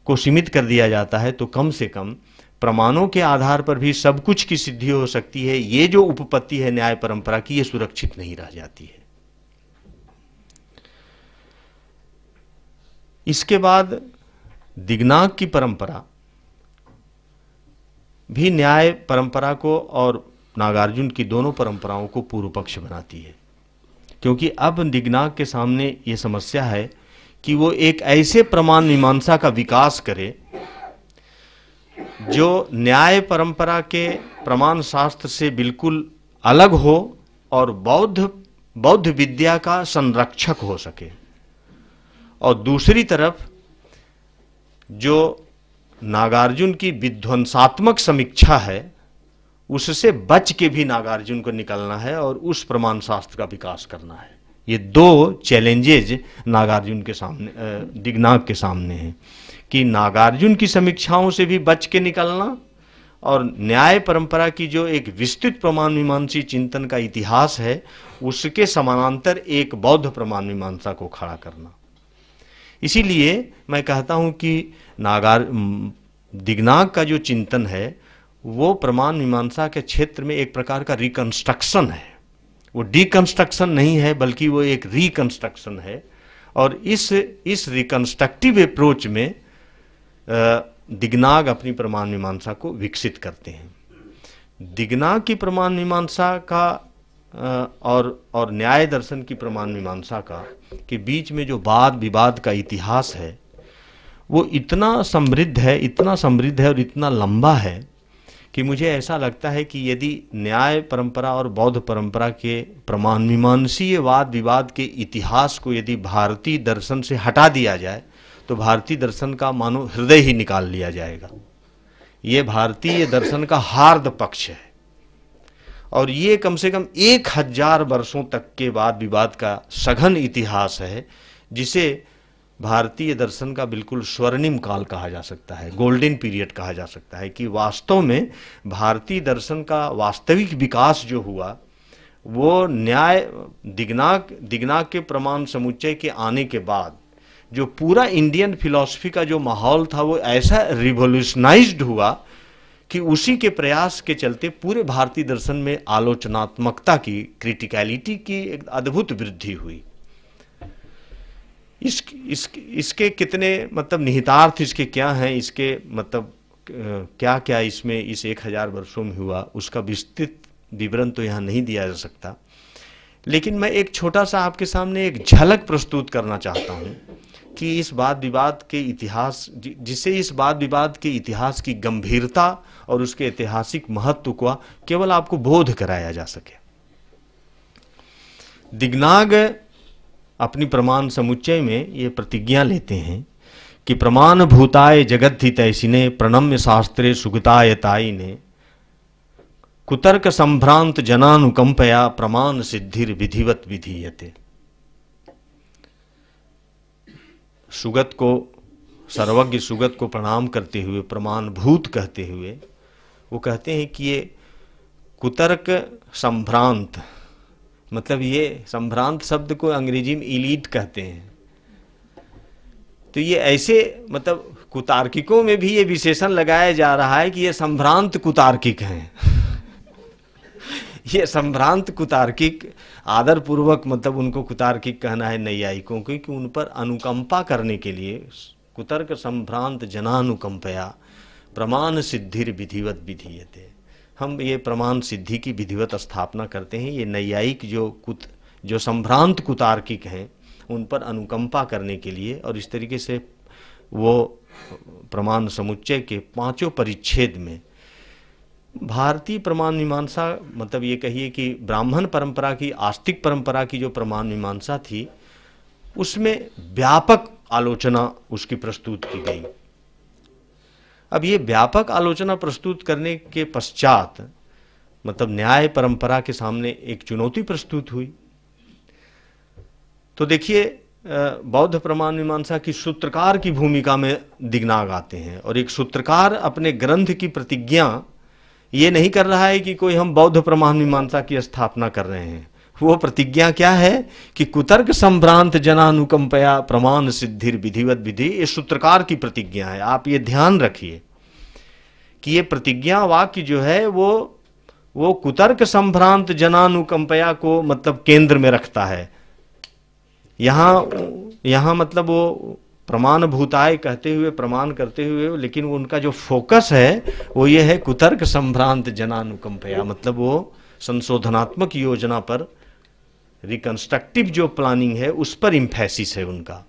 Speaker 3: को सीमित कर दिया जाता है तो कम से कम प्रमाणों के आधार पर भी सब कुछ की सिद्धि हो सकती है, ये जो उपपत्ति है न्याय परंपरा की, ये सुरक्षित नहीं रह जाती है। इसके बाद दिग्नाग की परंपरा भी न्याय परंपरा को और नागार्जुन की दोनों परंपराओं को पूर्व पक्ष बनाती है, क्योंकि अब दिग्नाग के सामने ये समस्या है कि वो एक ऐसे प्रमाण मीमांसा का विकास करे जो न्याय परंपरा के प्रमाण शास्त्र से बिल्कुल अलग हो और बौद्ध विद्या का संरक्षक हो सके, और दूसरी तरफ जो नागार्जुन की विध्वंसात्मक समीक्षा है उससे बच के भी नागार्जुन को निकलना है और उस प्रमाण शास्त्र का विकास करना है। ये दो चैलेंजेज नागार्जुन के सामने, दिग्नाग के सामने हैं कि नागार्जुन की समीक्षाओं से भी बच के निकलना और न्याय परंपरा की जो एक विस्तृत प्रमाण मीमांसी चिंतन का इतिहास है उसके समानांतर एक बौद्ध प्रमाण मीमांसा को खड़ा करना। इसीलिए मैं कहता हूं कि दिग्नाग का जो चिंतन है वो प्रमाण मीमांसा के क्षेत्र में एक प्रकार का रिकंस्ट्रक्शन है, वो डिकंस्ट्रक्शन नहीं है बल्कि वो एक रिकंस्ट्रक्शन है। और इस रिकंस्ट्रक्टिव अप्रोच में दिग्नाग अपनी प्रमाण मीमांसा को विकसित करते हैं। दिग्नाग की प्रमाण मीमांसा का और न्याय दर्शन की प्रमाण मीमांसा का के बीच में जो वाद विवाद का इतिहास है वो इतना समृद्ध है और इतना लंबा है कि मुझे ऐसा लगता है कि यदि न्याय परंपरा और बौद्ध परंपरा के प्रमाण मीमांसीय वाद विवाद के इतिहास को यदि भारतीय दर्शन से हटा दिया जाए तो भारतीय दर्शन का मानो हृदय ही निकाल लिया जाएगा। ये भारतीय दर्शन का हार्द पक्ष है और ये कम से कम 1000 वर्षों तक के वाद विवाद का सघन इतिहास है, जिसे भारतीय दर्शन का बिल्कुल स्वर्णिम काल कहा जा सकता है, गोल्डन पीरियड कहा जा सकता है। कि वास्तव में भारतीय दर्शन का वास्तविक विकास जो हुआ वो दिग्नाग के प्रमाण समुच्चय के आने के बाद जो पूरा इंडियन फिलॉसफी का जो माहौल था वो ऐसा रिवोल्यूशनाइज्ड हुआ कि उसी के प्रयास के चलते पूरे भारतीय दर्शन में आलोचनात्मकता की, क्रिटिकलिटी की एक अद्भुत वृद्धि हुई। इसके कितने मतलब निहितार्थ इसके क्या हैं, इसके मतलब क्या क्या इसमें इस 1000 वर्षों में हुआ, उसका विस्तृत विवरण तो यहाँ नहीं दिया जा सकता। लेकिन मैं एक छोटा सा आपके सामने एक झलक प्रस्तुत करना चाहता हूँ कि इस वाद विवाद के इतिहास, जिससे इस वाद विवाद के इतिहास की गंभीरता और उसके ऐतिहासिक महत्व का केवल आपको बोध कराया जा सके। दिग्नाग अपनी प्रमाण समुच्चय में ये प्रतिज्ञा लेते हैं कि प्रमाण भूताय जगद्धि तैसिने प्रणम्य शास्त्रे सुगतायताइने कुतर्क संभ्रांत जनानुकंपया प्रमाण सिद्धिर विधिवत विधीयते। सुगत को, सर्वज्ञ सुगत को प्रणाम करते हुए, प्रमाण भूत कहते हुए वो कहते हैं कि ये कुतर्क संभ्रांत, मतलब ये संभ्रांत शब्द को अंग्रेजी में इलीट कहते हैं, तो ये ऐसे मतलब कुतार्किकों में भी ये विशेषण लगाया जा रहा है कि ये संभ्रांत कुतार्किक हैं। ये संभ्रांत कुतार्किक, आदर पूर्वक मतलब उनको कुतार्किक कहना है नैयायिकों को, कि उन पर अनुकंपा करने के लिए कुतर्क संभ्रांत जनानुकंपया प्रमाण सिद्धिर विधिवत विधीयते। हम ये प्रमाण सिद्धि की विधिवत स्थापना करते हैं। ये नैयायिक जो संभ्रांत कुतार्किक हैं उन पर अनुकंपा करने के लिए, और इस तरीके से वो प्रमाण समुच्चय के 5 परिच्छेद में भारतीय प्रमाण मीमांसा, मतलब ये कहिए कि ब्राह्मण परंपरा की, आस्तिक परंपरा की जो प्रमाण मीमांसा थी उसमें व्यापक आलोचना उसकी प्रस्तुत की गई। अब ये व्यापक आलोचना प्रस्तुत करने के पश्चात मतलब न्याय परंपरा के सामने एक चुनौती प्रस्तुत हुई। तो देखिए, बौद्ध प्रमाण मीमांसा की सूत्रकार की भूमिका में दिग्नाग आते हैं, और एक सूत्रकार अपने ग्रंथ की प्रतिज्ञा ये नहीं कर रहा है कि कोई हम बौद्ध प्रमाण मीमांसा की स्थापना कर रहे हैं। वो प्रतिज्ञा क्या है कि कुतर्क संभ्रांत जनानुकंपया प्रमाण सिद्धिर विधिवत विधि, ये सूत्रकार की प्रतिज्ञा है। आप ये ध्यान रखिए कि कि ये प्रतिज्ञा वाक्य जो है वो कुतर्क संभ्रांत जनानुकंपया को मतलब केंद्र में रखता है। यहाँ मतलब वो प्रमाण भूताय कहते हुए प्रमाण करते हुए, लेकिन वो उनका जो फोकस है वो ये है कुतर्क संभ्रांत जनानुकंपया, मतलब वो संशोधनात्मक योजना पर, रिकंस्ट्रक्टिव जो प्लानिंग है उस पर इम्फेसिस है उनका।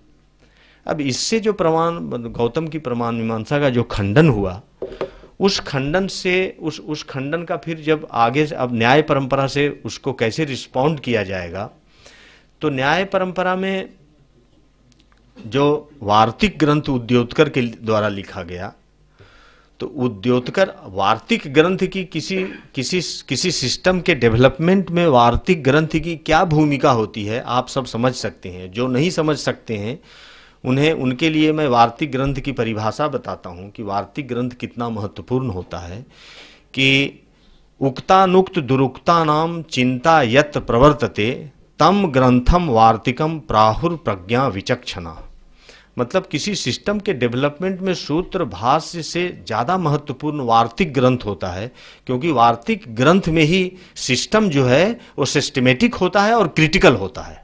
Speaker 3: अब इससे जो प्रमाण गौतम की प्रमाण मीमांसा का जो खंडन हुआ, उस खंडन से उस खंडन का फिर जब आगे अब न्याय परंपरा से उसको कैसे रिस्पॉन्ड किया जाएगा, तो न्याय परंपरा में जो वार्तिक ग्रंथ उद्योतकर के द्वारा लिखा गया, तो उद्योतकर वार्तिक ग्रंथ की किसी सिस्टम के डेवलपमेंट में वार्तिक ग्रंथ की क्या भूमिका होती है आप सब समझ सकते हैं। जो नहीं समझ सकते हैं उनके लिए मैं वार्तिक ग्रंथ की परिभाषा बताता हूं कि वार्तिक ग्रंथ कितना महत्वपूर्ण होता है। कि उक्तानुक्त दुरुक्ता नाम चिंता यत् प्रवर्तते तम ग्रंथम वार्तिकम प्राहुर प्रज्ञा विचक्षणा। मतलब किसी सिस्टम के डेवलपमेंट में सूत्र भाष्य से ज़्यादा महत्वपूर्ण वार्तिक ग्रंथ होता है, क्योंकि वार्तिक ग्रंथ में ही सिस्टम जो है वो सिस्टमेटिक होता है और क्रिटिकल होता है।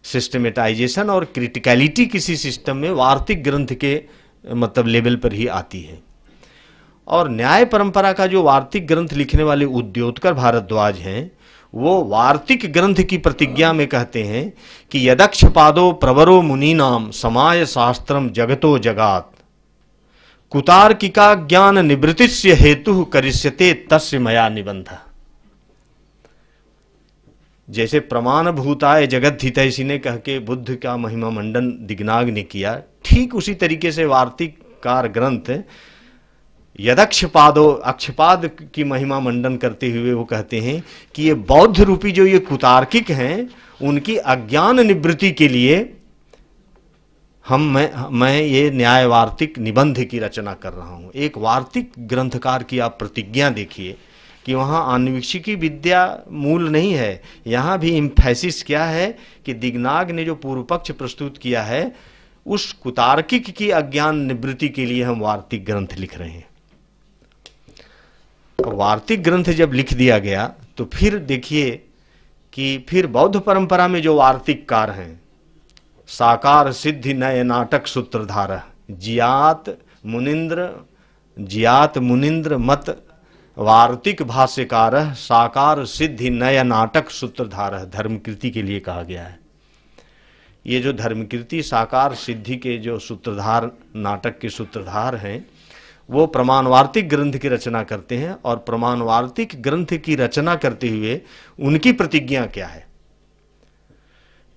Speaker 3: सिस्टमेटाइजेशन और क्रिटिकलिटी किसी सिस्टम में वार्तिक ग्रंथ के मतलब लेवल पर ही आती है। और न्याय परंपरा का जो वार्तिक ग्रंथ लिखने वाले उद्योतकर भारद्वाज हैं, वो वार्तिक ग्रंथ की प्रतिज्ञा में कहते हैं कि यदक्ष पादो प्रवरो मुनीनाम समाय शास्त्रम जगतो जगात कुतार्किका ज्ञान निवृत्तिस्य हेतु करिष्यते तस्य मया निबंध। जैसे प्रमाण भूताय जगद्धितैषी ने कह के बुद्ध का महिमा मंडन दिग्नाग ने किया, ठीक उसी तरीके से वार्तिककार ग्रंथ यदक्षपादो अक्षपाद की महिमा मंडन करते हुए वो कहते हैं कि ये बौद्ध रूपी जो ये कुतार्किक हैं, उनकी अज्ञान निवृत्ति के लिए मैं ये न्याय वार्तिक निबंध की रचना कर रहा हूँ। एक वार्तिक ग्रंथकार की आप प्रतिज्ञा देखिए कि वहाँ आन्वीक्षिकी विद्या मूल नहीं है। यहाँ भी इम्फेसिस क्या है कि दिग्नाग ने जो पूर्व पक्ष प्रस्तुत किया है, उस कुतार्किक की अज्ञान निवृत्ति के लिए हम वार्तिक ग्रंथ लिख रहे हैं। वार्तिक ग्रंथ जब लिख दिया गया तो फिर देखिए कि फिर बौद्ध परंपरा में जो वार्तिककार हैं, साकार सिद्धि नय नाटक सूत्रधार जियात मुनिंद्र मत वार्तिक भाष्यकार साकार सिद्धि नय नाटक सूत्रधार धर्मकीर्ति के लिए कहा गया है। ये जो धर्मकीर्ति साकार सिद्धि के जो सूत्रधार नाटक के सूत्रधार हैं, वो प्रमाण वार्तिक ग्रंथ की रचना करते हैं। और प्रमाण वार्तिक ग्रंथ की रचना करते हुए उनकी प्रतिज्ञा क्या है?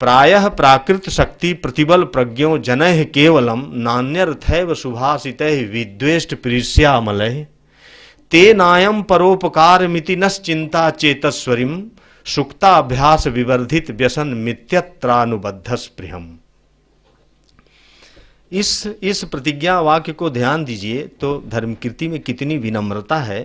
Speaker 3: प्रायः प्राकृत शक्ति प्रतिबल प्रज्ञो जनैः केवलम नान्यर्थैव सुभाषितैः विद्वेष्ट प्रीष्यामलैः ते नायम परोपकारमिति नश्चिंता चेतस्वरिम सुक्ताभ्यास विवर्धित व्यसन मित्यत्रानुबद्ध स्पृहम। इस प्रतिज्ञा वाक्य को ध्यान दीजिए तो धर्मकीर्ति में कितनी विनम्रता है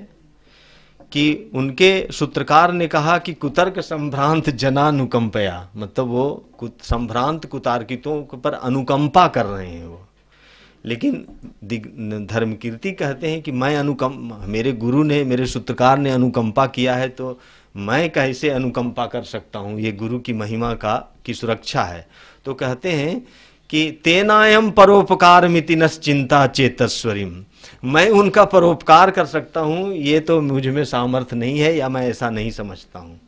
Speaker 3: कि उनके सूत्रकार ने कहा कि कुतर्क संभ्रांत जनानुकंपया, मतलब वो संभ्रांत कुतार्कितों पर अनुकंपा कर रहे हैं वो। लेकिन धर्मकीर्ति कहते हैं कि मेरे गुरु ने, मेरे सूत्रकार ने अनुकंपा किया है तो मैं कैसे अनुकंपा कर सकता हूँ, ये गुरु की महिमा की सुरक्षा है। तो कहते हैं कि तेनायम परोपकार मिति नश्चिंता चेतस्वरिम, मैं उनका परोपकार कर सकता हूँ, ये तो मुझ में सामर्थ्य नहीं है या मैं ऐसा नहीं समझता हूँ।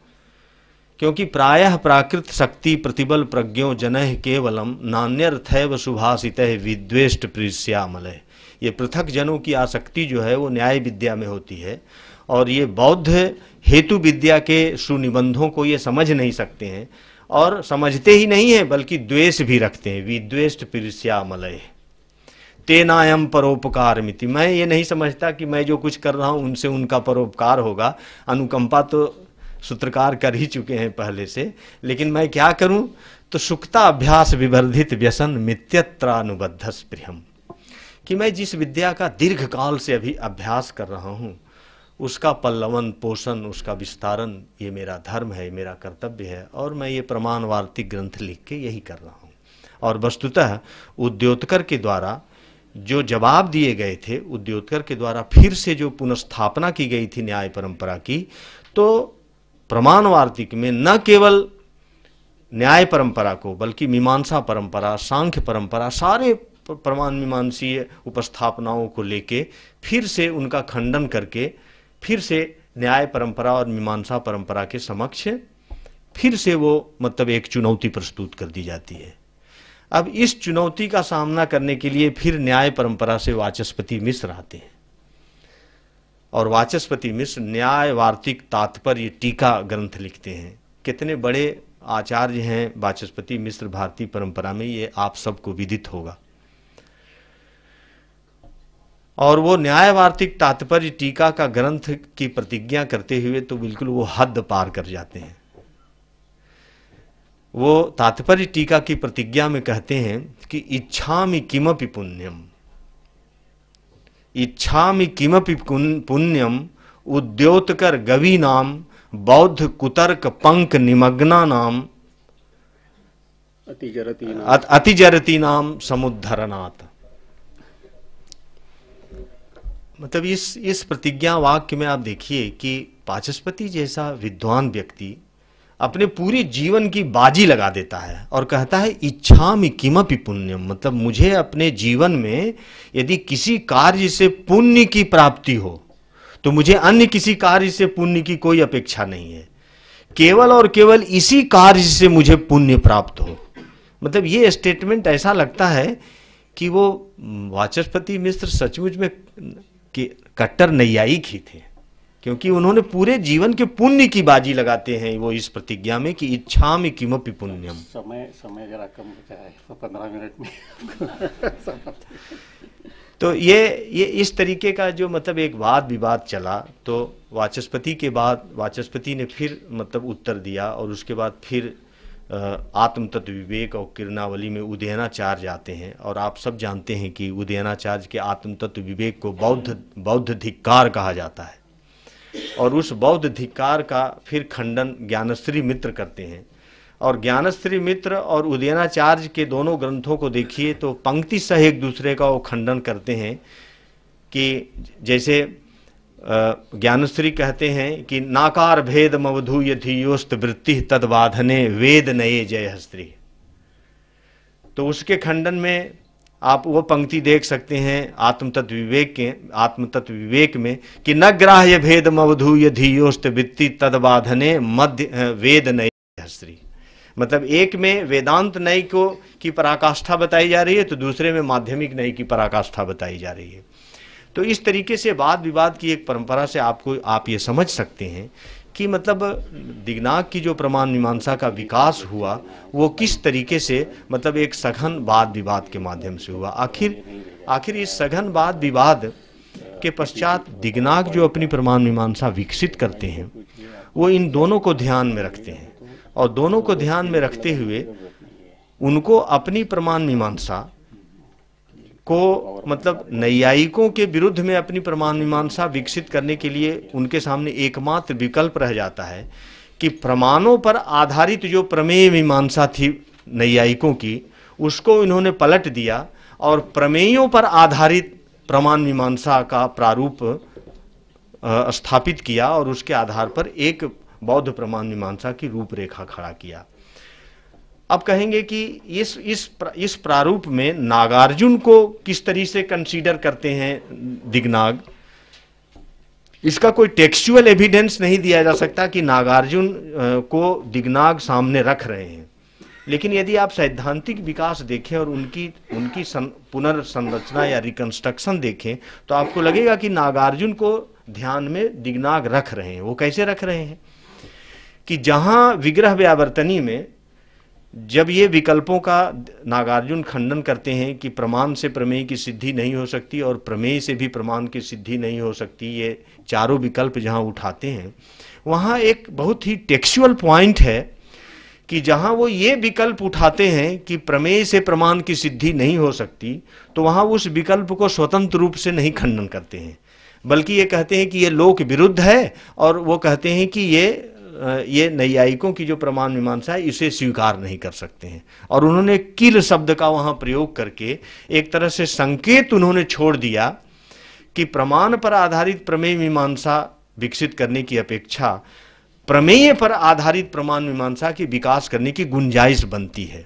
Speaker 3: क्योंकि प्रायः प्राकृत शक्ति प्रतिबल प्रज्ञो जनैः केवलम नान्यर्थैव सुभाषितैः विद्वेष्ट प्रीष्यामलैः। ये पृथक जनों की आसक्ति जो है वो न्याय विद्या में होती है, और ये बौद्ध हेतु विद्या के सुनिबंधों को ये समझ नहीं सकते हैं, और समझते ही नहीं है बल्कि द्वेष भी रखते हैं। विद्वेष्ट प्रीष्यामलैः तेनायम परोपकार मिति, मैं ये नहीं समझता कि मैं जो कुछ कर रहा हूँ उनसे उनका परोपकार होगा। अनुकंपा तो सूत्रकार कर ही चुके हैं पहले से, लेकिन मैं क्या करूं? तो सुक्ता अभ्यास विवर्धित व्यसन मित्यत्रानुबद्ध स्पृहम, कि मैं जिस विद्या का दीर्घ काल से अभी अभ्यास कर रहा हूं उसका पल्लवन पोषण, उसका विस्तारण ये मेरा धर्म है, मेरा कर्तव्य है, और मैं ये प्रमाण वार्तिक ग्रंथ लिख के यही कर रहा हूँ। और वस्तुतः उद्योतकर के द्वारा जो जवाब दिए गए थे उद्योतकर के द्वारा फिर से जो पुनर्स्थापना की गई थी न्याय परंपरा की, तो प्रमाण वार्तिक में न केवल न्याय परंपरा को बल्कि मीमांसा परंपरा, सांख्य परंपरा, सारे प्रमाण मीमांसीय उपस्थापनाओं को लेके फिर से उनका खंडन करके फिर से न्याय परंपरा और मीमांसा परंपरा के समक्ष फिर से वो मतलब एक चुनौती प्रस्तुत कर दी जाती है। अब इस चुनौती का सामना करने के लिए फिर न्याय परंपरा से वाचस्पति मिश्र आते हैं और वाचस्पति मिश्र न्याय वार्तिक तात्पर्य टीका ग्रंथ लिखते हैं। कितने बड़े आचार्य हैं वाचस्पति मिश्र भारतीय परंपरा में, ये आप सबको विदित होगा। और वो न्याय वार्तिक तात्पर्य टीका का ग्रंथ की प्रतिज्ञा करते हुए तो बिल्कुल वो हद पार कर जाते हैं। वो तात्पर्य टीका की प्रतिज्ञा में कहते हैं कि इच्छामि किमपि पुण्यम, इच्छामि किमपि पुण्यम उद्योतकर गवी नाम बौद्ध कुतर्क पंक निमग्ना नाम अतिजरती नाम समुद्धरनाथ। मतलब इस प्रतिज्ञा वाक्य में आप देखिए कि वाचस्पति जैसा विद्वान व्यक्ति अपने पूरे जीवन की बाजी लगा देता है और कहता है इच्छामि किमपि पुण्यम, मतलब मुझे अपने जीवन में यदि किसी कार्य से पुण्य की प्राप्ति हो तो मुझे अन्य किसी कार्य से पुण्य की कोई अपेक्षा नहीं है, केवल और केवल इसी कार्य से मुझे पुण्य प्राप्त हो। मतलब ये स्टेटमेंट ऐसा लगता है कि वो वाचस्पति मिश्र सचमुच में कि कट्टर नैयायिक ही थे, क्योंकि उन्होंने पूरे जीवन के पुण्य की बाजी लगाते हैं वो इस प्रतिज्ञा में कि इच्छामि किमपि पुण्यम।
Speaker 2: समय जरा कम बचा है, 15 मिनट में।
Speaker 3: तो ये इस तरीके का जो मतलब एक वाद विवाद चला, तो वाचस्पति के बाद वाचस्पति ने फिर मतलब उत्तर दिया और उसके बाद फिर आत्म तत्व विवेक और किरणावली में उदयनाचार्य आते हैं। और आप सब जानते हैं कि उदयनाचार्य के आत्म तत्व विवेक को बौद्ध धिक्कार कहा जाता है और उस बौद्ध धिक्कार का फिर खंडन ज्ञानश्री मित्र करते हैं। और ज्ञानश्री मित्र और उदयनाचार्य के दोनों ग्रंथों को देखिए तो पंक्ति सह एक दूसरे का वो खंडन करते हैं कि जैसे ज्ञानश्री कहते हैं कि नाकार भेद मवधूय धीयोस्त वृत्ति तद्बाधने वेद नये जय हस्त्री। तो उसके खंडन में आप वो पंक्ति देख सकते हैं आत्म तत्व विवेक में कि न ग्राह्य भेद मवधूय धीयोस्त वृत्ति तद्बाधने मध्य वेद नये हस्त्री। मतलब एक में वेदांत नय को की पराकाष्ठा बताई जा रही है तो दूसरे में माध्यमिक नय की पराकाष्ठा बताई जा रही है। तो इस तरीके से वाद विवाद की एक परंपरा से आप ये समझ सकते हैं कि मतलब दिग्नाग की जो प्रमाण मीमांसा का विकास हुआ वो किस तरीके से मतलब एक सघन वाद विवाद के माध्यम से हुआ। आखिर इस सघन वाद विवाद के पश्चात दिग्नाग जो अपनी प्रमाण मीमांसा विकसित करते हैं वो इन दोनों को ध्यान में रखते हैं और दोनों को ध्यान में रखते हुए उनको अपनी प्रमाण मीमांसा को मतलब नैयायिकों के विरुद्ध में अपनी प्रमाण मीमांसा विकसित करने के लिए उनके सामने एकमात्र विकल्प रह जाता है कि प्रमाणों पर आधारित जो प्रमेय मीमांसा थी नैयायिकों की उसको इन्होंने पलट दिया और प्रमेयों पर आधारित प्रमाण मीमांसा का प्रारूप स्थापित किया और उसके आधार पर एक बौद्ध प्रमाण मीमांसा की रूपरेखा खड़ा किया। अब कहेंगे कि इस प्रारूप में नागार्जुन को किस तरह से कंसीडर करते हैं दिग्नाग, इसका कोई टेक्सचुअल एविडेंस नहीं दिया जा सकता कि नागार्जुन को दिग्नाग सामने रख रहे हैं। लेकिन यदि आप सैद्धांतिक विकास देखें और उनकी पुनर्संरचना या रिकंस्ट्रक्शन देखें तो आपको लगेगा कि नागार्जुन को ध्यान में दिग्नाग रख रहे हैं। वो कैसे रख रहे हैं कि जहां विग्रह व्यावर्तनी में जब ये विकल्पों का नागार्जुन खंडन करते हैं कि प्रमाण से प्रमेय की सिद्धि नहीं हो सकती और प्रमेय से भी प्रमाण की सिद्धि नहीं हो सकती, ये चारों विकल्प जहां उठाते हैं वहां एक बहुत ही टेक्सचुअल पॉइंट है कि जहां वो ये विकल्प उठाते हैं कि प्रमेय से प्रमाण की सिद्धि नहीं हो सकती तो वहां उस विकल्प को स्वतंत्र रूप से नहीं खंडन करते हैं, बल्कि ये कहते हैं कि ये लोक विरुद्ध है और वो कहते हैं कि ये ये नैयायिकों की जो प्रमाण मीमांसा है इसे स्वीकार नहीं कर सकते हैं। और उन्होंने किल शब्द का वहाँ प्रयोग करके एक तरह से संकेत उन्होंने छोड़ दिया कि प्रमाण पर आधारित प्रमेय मीमांसा विकसित करने की अपेक्षा प्रमेय पर आधारित प्रमाण मीमांसा की विकास करने की गुंजाइश बनती है।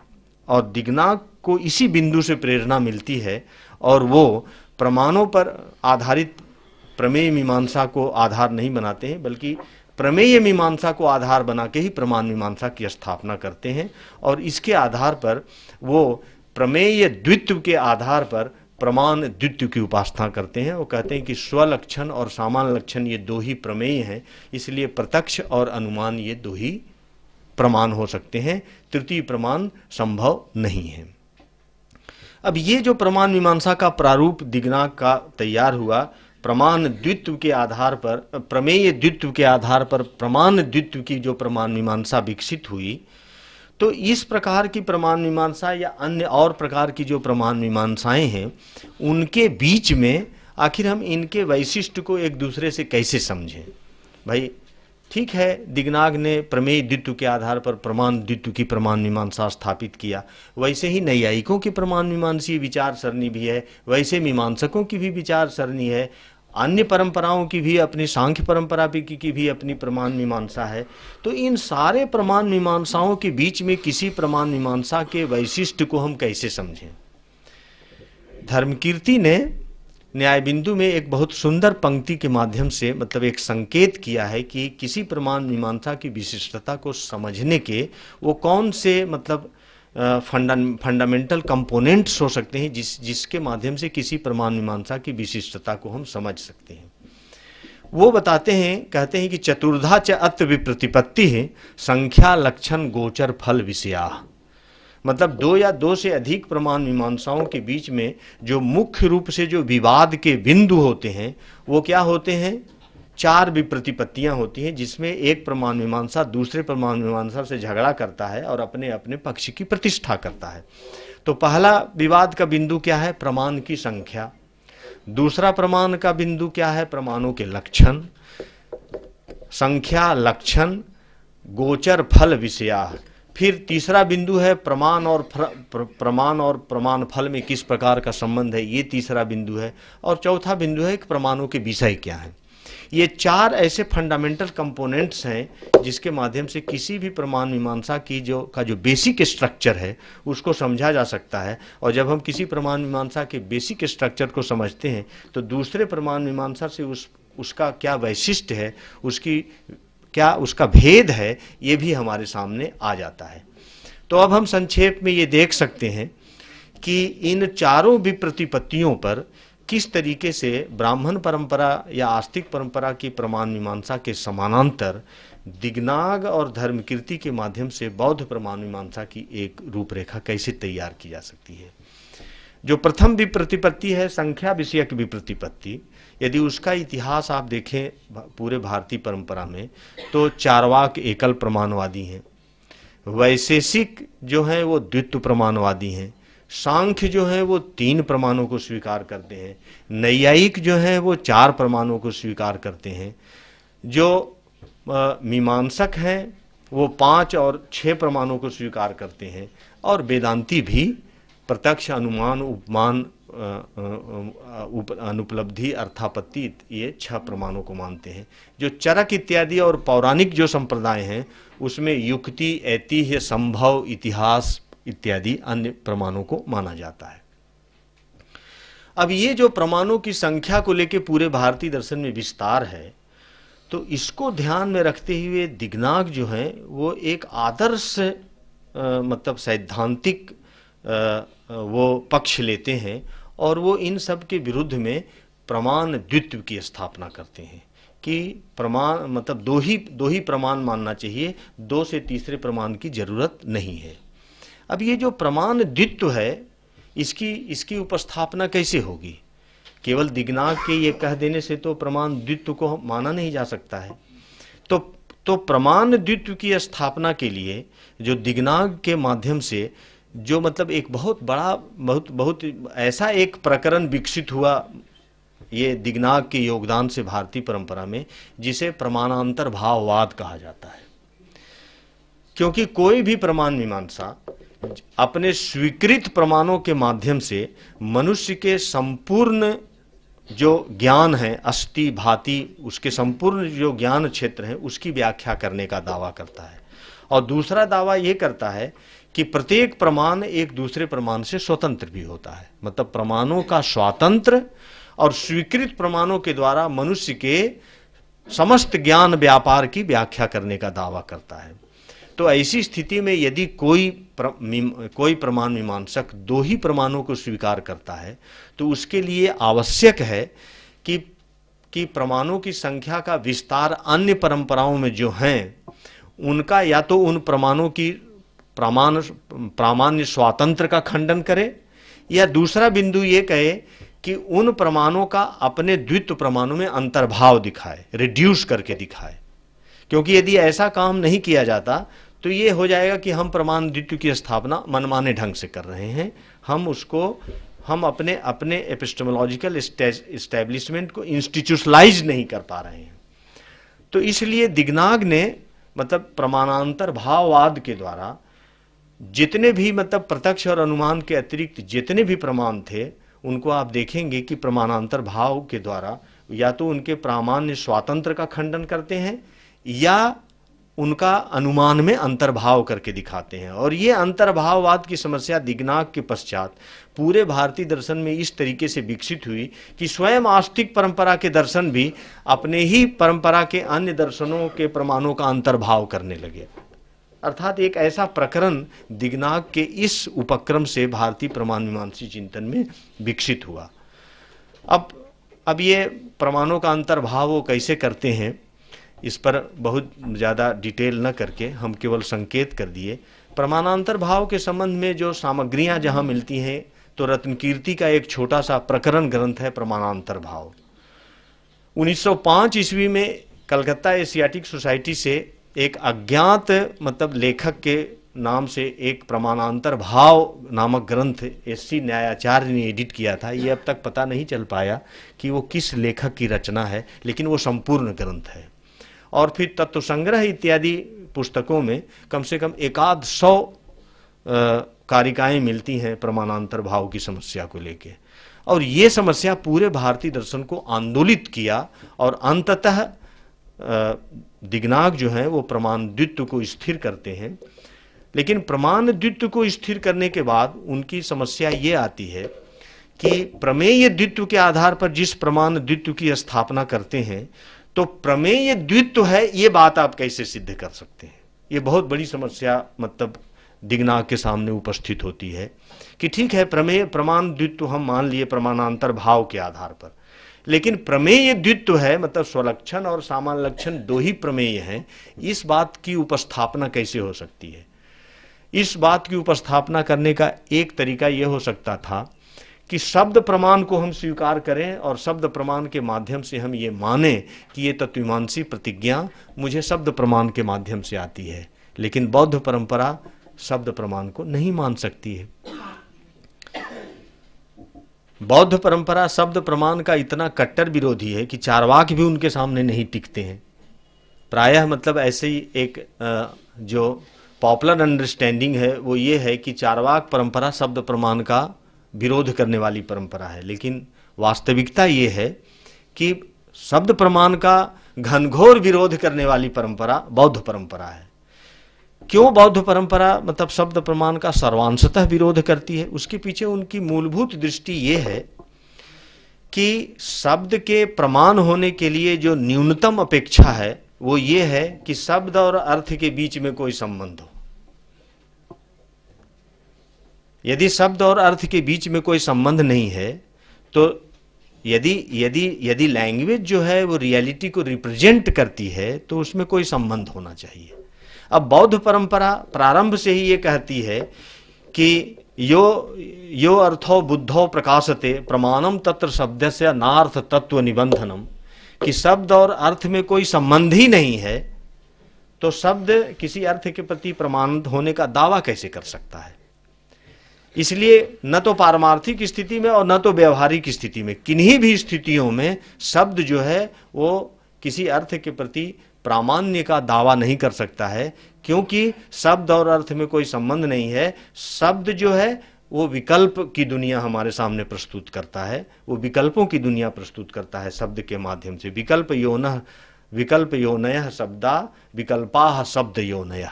Speaker 3: और दिग्नाग को इसी बिंदु से प्रेरणा मिलती है और वो प्रमाणों पर आधारित प्रमेय मीमांसा को आधार नहीं बनाते हैं, बल्कि प्रमेय मीमांसा को आधार बना के ही प्रमाण मीमांसा की स्थापना करते हैं। और इसके आधार पर वो प्रमेय द्वित्व के आधार पर प्रमाण द्वित्व की उपासना करते हैं। वो कहते हैं कि स्वलक्षण और सामान्य लक्षण ये दो ही प्रमेय हैं, इसलिए प्रत्यक्ष और अनुमान ये दो ही प्रमाण हो सकते हैं, तृतीय प्रमाण संभव नहीं है। अब ये जो प्रमाण मीमांसा का प्रारूप दिग्नाग का तैयार हुआ, प्रमाण द्वित्व के आधार पर, प्रमेय द्वित्व के आधार पर प्रमाण द्वित्व की जो प्रमाण मीमांसा विकसित हुई, तो इस प्रकार की प्रमाण मीमांसा या अन्य और प्रकार की जो प्रमाण मीमांसाएं हैं उनके बीच में आखिर हम इनके वैशिष्ट्य को एक दूसरे से कैसे समझें। भाई ठीक है, दिग्नाग ने प्रमेय द्वित्व के आधार पर प्रमाण द्वित्व की प्रमाण मीमांसा स्थापित किया, वैसे ही नैयायिकों की प्रमाण मीमांसीय विचार सरणी भी है, वैसे मीमांसकों की भी विचार सरणी है, अन्य परंपराओं की भी, अपनी सांख्य परंपरा की भी अपनी प्रमाण मीमांसा है। तो इन सारे प्रमाण मीमांसाओं के बीच में किसी प्रमाण मीमांसा के वैशिष्ट्य को हम कैसे समझें। धर्मकीर्ति ने न्याय बिंदु में एक बहुत सुंदर पंक्ति के माध्यम से मतलब एक संकेत किया है कि किसी प्रमाण मीमांसा की विशिष्टता को समझने के वो कौन से मतलब फंडामेंटल कंपोनेंट्स हो सकते हैं जिसके माध्यम से किसी प्रमाण मीमांसा की विशिष्टता को हम समझ सकते हैं। वो बताते हैं, कहते हैं कि चतुर्धा च अत्र विप्रतिपत्ति है संख्या लक्षण गोचर फल विषया। मतलब दो या दो से अधिक प्रमाण मीमांसाओं के बीच में जो मुख्य रूप से जो विवाद के बिंदु होते हैं वो क्या होते हैं, चार विप्रतिपत्तियां होती हैं, जिसमें एक प्रमाण मीमांसा दूसरे प्रमाण मीमांसा से झगड़ा करता है और अपने अपने पक्ष की प्रतिष्ठा करता है। तो पहला विवाद का बिंदु क्या है, प्रमाण की संख्या। दूसरा प्रमाण का बिंदु क्या है, प्रमाणों के लक्षण। संख्या, लक्षण, गोचर, फल विषया। फिर तीसरा बिंदु है प्रमाण और प्रमाण फल में किस प्रकार का संबंध है, ये तीसरा बिंदु है। और चौथा बिंदु है कि प्रमाणों के विषय क्या है। ये चार ऐसे फंडामेंटल कंपोनेंट्स हैं जिसके माध्यम से किसी भी प्रमाण मीमांसा की जो बेसिक स्ट्रक्चर है उसको समझा जा सकता है। और जब हम किसी प्रमाण मीमांसा के बेसिक स्ट्रक्चर को समझते हैं तो दूसरे प्रमाण मीमांसा से उसका क्या वैशिष्ट्य है, उसका भेद है, ये भी हमारे सामने आ जाता है। तो अब हम संक्षेप में ये देख सकते हैं कि इन चारों विप्रतिपत्तियों पर किस तरीके से ब्राह्मण परंपरा या आस्तिक परंपरा की प्रमाण मीमांसा के समानांतर दिग्नाग और धर्मकीर्ति के माध्यम से बौद्ध प्रमाण मीमांसा की एक रूपरेखा कैसे तैयार की जा सकती है। जो प्रथम विप्रतिपत्ति है संख्या विषयक विप्रतिपत्ति, यदि उसका इतिहास आप देखें पूरे भारतीय परंपरा में तो चारवाक एकल प्रमाणवादी हैं, वैशेषिक जो हैं वो द्वित्व प्रमाणवादी हैं, सांख्य जो है वो 3 प्रमाणों को स्वीकार करते हैं, नैयायिक जो है वो 4 प्रमाणों को स्वीकार करते हैं, जो मीमांसक हैं वो 5 और 6 प्रमाणों को स्वीकार करते हैं, और वेदांती भी प्रत्यक्ष, अनुमान, उपमान, अनुपलब्धि, अर्थापत्ति ये 6 प्रमाणों को मानते हैं। जो चरक इत्यादि और पौराणिक जो संप्रदाय हैं उसमें युक्ति, ऐतिह्य, संभव, इतिहास इत्यादि अन्य प्रमाणों को माना जाता है। अब ये जो प्रमाणों की संख्या को लेकर पूरे भारतीय दर्शन में विस्तार है, तो इसको ध्यान में रखते हुए दिग्नाग जो हैं वो एक आदर्श मतलब सैद्धांतिक वो पक्ष लेते हैं और वो इन सब के विरुद्ध में प्रमाण द्वित्व की स्थापना करते हैं कि प्रमाण मतलब दो ही प्रमाण मानना चाहिए, 2 से तीसरे प्रमाण की जरूरत नहीं है। अब ये जो प्रमाण द्वित्व है इसकी उपस्थापना कैसे होगी? केवल दिग्नाग के ये कह देने से तो प्रमाण द्वित्व को माना नहीं जा सकता है। तो प्रमाण द्वित्व की स्थापना के लिए जो दिग्नाग के माध्यम से जो मतलब एक बहुत बड़ा बहुत ऐसा एक प्रकरण विकसित हुआ ये दिग्नाग के योगदान से भारतीय परंपरा में, जिसे प्रमाणांतर भाववाद कहा जाता है। क्योंकि कोई भी प्रमाण मीमांसा अपने स्वीकृत प्रमाणों के माध्यम से मनुष्य के संपूर्ण जो ज्ञान है, अस्ति भांति उसके संपूर्ण जो ज्ञान क्षेत्र है उसकी व्याख्या करने का दावा करता है। और दूसरा दावा यह करता है कि प्रत्येक प्रमाण एक दूसरे प्रमाण से स्वतंत्र भी होता है। मतलब प्रमाणों का स्वातंत्र और स्वीकृत प्रमाणों के द्वारा मनुष्य के समस्त ज्ञान व्यापार की व्याख्या करने का दावा करता है। तो ऐसी स्थिति में यदि कोई प्रमाण मीमांसक दो ही प्रमाणों को स्वीकार करता है तो उसके लिए आवश्यक है कि प्रमाणों की संख्या का विस्तार अन्य परंपराओं में जो हैं उनका या तो उन प्रमाणों की प्रामाण्य स्वातंत्र का खंडन करे, या दूसरा बिंदु ये कहे कि उन प्रमाणों का अपने द्वित्व प्रमाणों में अंतर्भाव दिखाए, रिड्यूस करके दिखाए। क्योंकि यदि ऐसा काम नहीं किया जाता तो ये हो जाएगा कि हम प्रमाण द्वित्व की स्थापना मनमाने ढंग से कर रहे हैं, हम अपने एपिस्टेमोलॉजिकल एस्टेब्लिशमेंट को इंस्टीट्यूशनलाइज नहीं कर पा रहे हैं। तो इसलिए दिग्नाग ने मतलब प्रमाणांतर भाववाद के द्वारा जितने भी मतलब प्रत्यक्ष और अनुमान के अतिरिक्त जितने भी प्रमाण थे उनको आप देखेंगे कि प्रमाणांतर भाव के द्वारा या तो उनके प्रामाण्य स्वातंत्र का खंडन करते हैं या उनका अनुमान में अंतर्भाव करके दिखाते हैं। और ये अंतर्भाववाद की समस्या दिग्नाग के पश्चात पूरे भारतीय दर्शन में इस तरीके से विकसित हुई कि स्वयं आस्तिक परंपरा के दर्शन भी अपने ही परंपरा के अन्य दर्शनों के प्रमाणों का अंतर्भाव करने लगे। अर्थात एक ऐसा प्रकरण दिग्नाग के इस उपक्रम से भारतीय प्रमाण मीमांसी चिंतन में विकसित हुआ। अब ये प्रमाणों का अंतर्भाव वो कैसे करते हैं इस पर बहुत ज़्यादा डिटेल न करके हम केवल संकेत कर दिए। प्रमाणांतर भाव के संबंध में जो सामग्रियां जहां मिलती हैं तो रत्नकीर्ति का एक छोटा सा प्रकरण ग्रंथ है प्रमाणांतर भाव। 1905 ईस्वी में कलकत्ता एशियाटिक सोसाइटी से एक अज्ञात मतलब लेखक के नाम से एक प्रमाणांतर भाव नामक ग्रंथ एस.सी. न्यायाचार्य ने एडिट किया था। ये अब तक पता नहीं चल पाया कि वो किस लेखक की रचना है, लेकिन वो संपूर्ण ग्रंथ है। और फिर तत्व संग्रह इत्यादि पुस्तकों में कम से कम 100 कारिकाएं मिलती हैं प्रमाणांतर भाव की समस्या को लेके। और ये समस्या पूरे भारतीय दर्शन को आंदोलित किया और अंततः दिग्नाग जो है वो प्रमाण द्वित्व को स्थिर करते हैं। लेकिन प्रमाण द्वित्व को स्थिर करने के बाद उनकी समस्या ये आती है कि प्रमेय द्वित्व के आधार पर जिस प्रमाण द्वित्व की स्थापना करते हैं तो प्रमेय द्वित्व है ये बात आप कैसे सिद्ध कर सकते हैं। ये बहुत बड़ी समस्या मतलब दिग्नाग के सामने उपस्थित होती है कि ठीक है प्रमाण द्वित्व हम मान लिए प्रमाणांतर भाव के आधार पर, लेकिन प्रमेय द्वित्व है मतलब स्वलक्षण और सामान्य लक्षण दो ही प्रमेय हैं। इस बात की उपस्थापना कैसे हो सकती है? इस बात की उपस्थापना करने का एक तरीका यह हो सकता था कि शब्द प्रमाण को हम स्वीकार करें और शब्द प्रमाण के माध्यम से हम ये माने कि ये तत्वमीमांसी प्रतिज्ञा मुझे शब्द प्रमाण के माध्यम से आती है। लेकिन बौद्ध परंपरा शब्द प्रमाण को नहीं मान सकती है। बौद्ध परंपरा शब्द प्रमाण का इतना कट्टर विरोधी है कि चार्वाक भी उनके सामने नहीं टिकते हैं। प्रायः मतलब ऐसे ही एक जो पॉपुलर अंडरस्टैंडिंग है वो ये है कि चार्वाक परंपरा शब्द प्रमाण का विरोध करने वाली परंपरा है, लेकिन वास्तविकता ये है कि शब्द प्रमाण का घनघोर विरोध करने वाली परंपरा बौद्ध परंपरा है। क्यों बौद्ध परंपरा मतलब शब्द प्रमाण का सर्वांशतः विरोध करती है? उसके पीछे उनकी मूलभूत दृष्टि ये है कि शब्द के प्रमाण होने के लिए जो न्यूनतम अपेक्षा है वो ये है कि शब्द और अर्थ के बीच में कोई संबंध हो। यदि शब्द और अर्थ के बीच में कोई संबंध नहीं है तो यदि लैंग्वेज जो है वो रियलिटी को रिप्रेजेंट करती है तो उसमें कोई संबंध होना चाहिए। अब बौद्ध परंपरा प्रारंभ से ही ये कहती है कि यो अर्थो बुद्धो प्रकाशते प्रमाणम तत्र शब्दस्य नार्थ तत्व निबंधनम, कि शब्द और अर्थ में कोई संबंध ही नहीं है तो शब्द किसी अर्थ के प्रति प्रमाण होने का दावा कैसे कर सकता है? इसलिए न तो पारमार्थिक स्थिति में और न तो व्यवहारिक स्थिति में, किन्हीं भी स्थितियों में शब्द जो है वो किसी अर्थ के प्रति प्रामाण्य का दावा नहीं कर सकता है, क्योंकि शब्द और अर्थ में कोई संबंध नहीं है। शब्द जो है वो विकल्प की दुनिया हमारे सामने प्रस्तुत करता है, वो विकल्पों की दुनिया प्रस्तुत करता है शब्द के माध्यम से। विकल्प योनयः शब्दा विकल्पाः शब्द योनयः,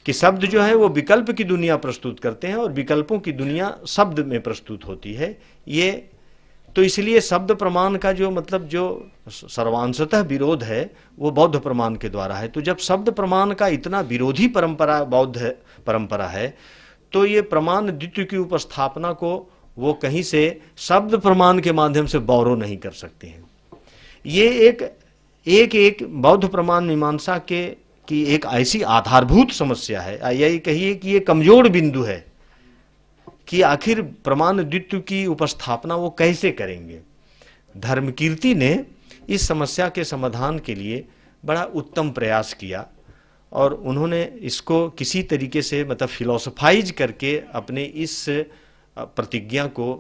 Speaker 3: कि शब्द जो है वो विकल्प की दुनिया प्रस्तुत करते हैं और विकल्पों की दुनिया शब्द में प्रस्तुत होती है। ये तो इसलिए शब्द प्रमाण का जो मतलब जो सर्वांशतः विरोध है वो बौद्ध प्रमाण के द्वारा है। तो जब शब्द प्रमाण का इतना विरोधी परंपरा बौद्ध परंपरा है, तो ये प्रमाण द्वित्व की उपस्थापना को वो कहीं से शब्द प्रमाण के माध्यम से बौरो नहीं कर सकते हैं। ये एक बौद्ध प्रमाण मीमांसा की एक ऐसी आधारभूत समस्या है, यही कहिए कि ये कमजोर बिंदु है कि आखिर प्रमाण द्वित्व की उपस्थापना वो कैसे करेंगे। धर्मकीर्ति ने इस समस्या के समाधान के लिए बड़ा उत्तम प्रयास किया और उन्होंने इसको किसी तरीके से मतलब फिलोसफाइज करके अपने इस प्रतिज्ञा को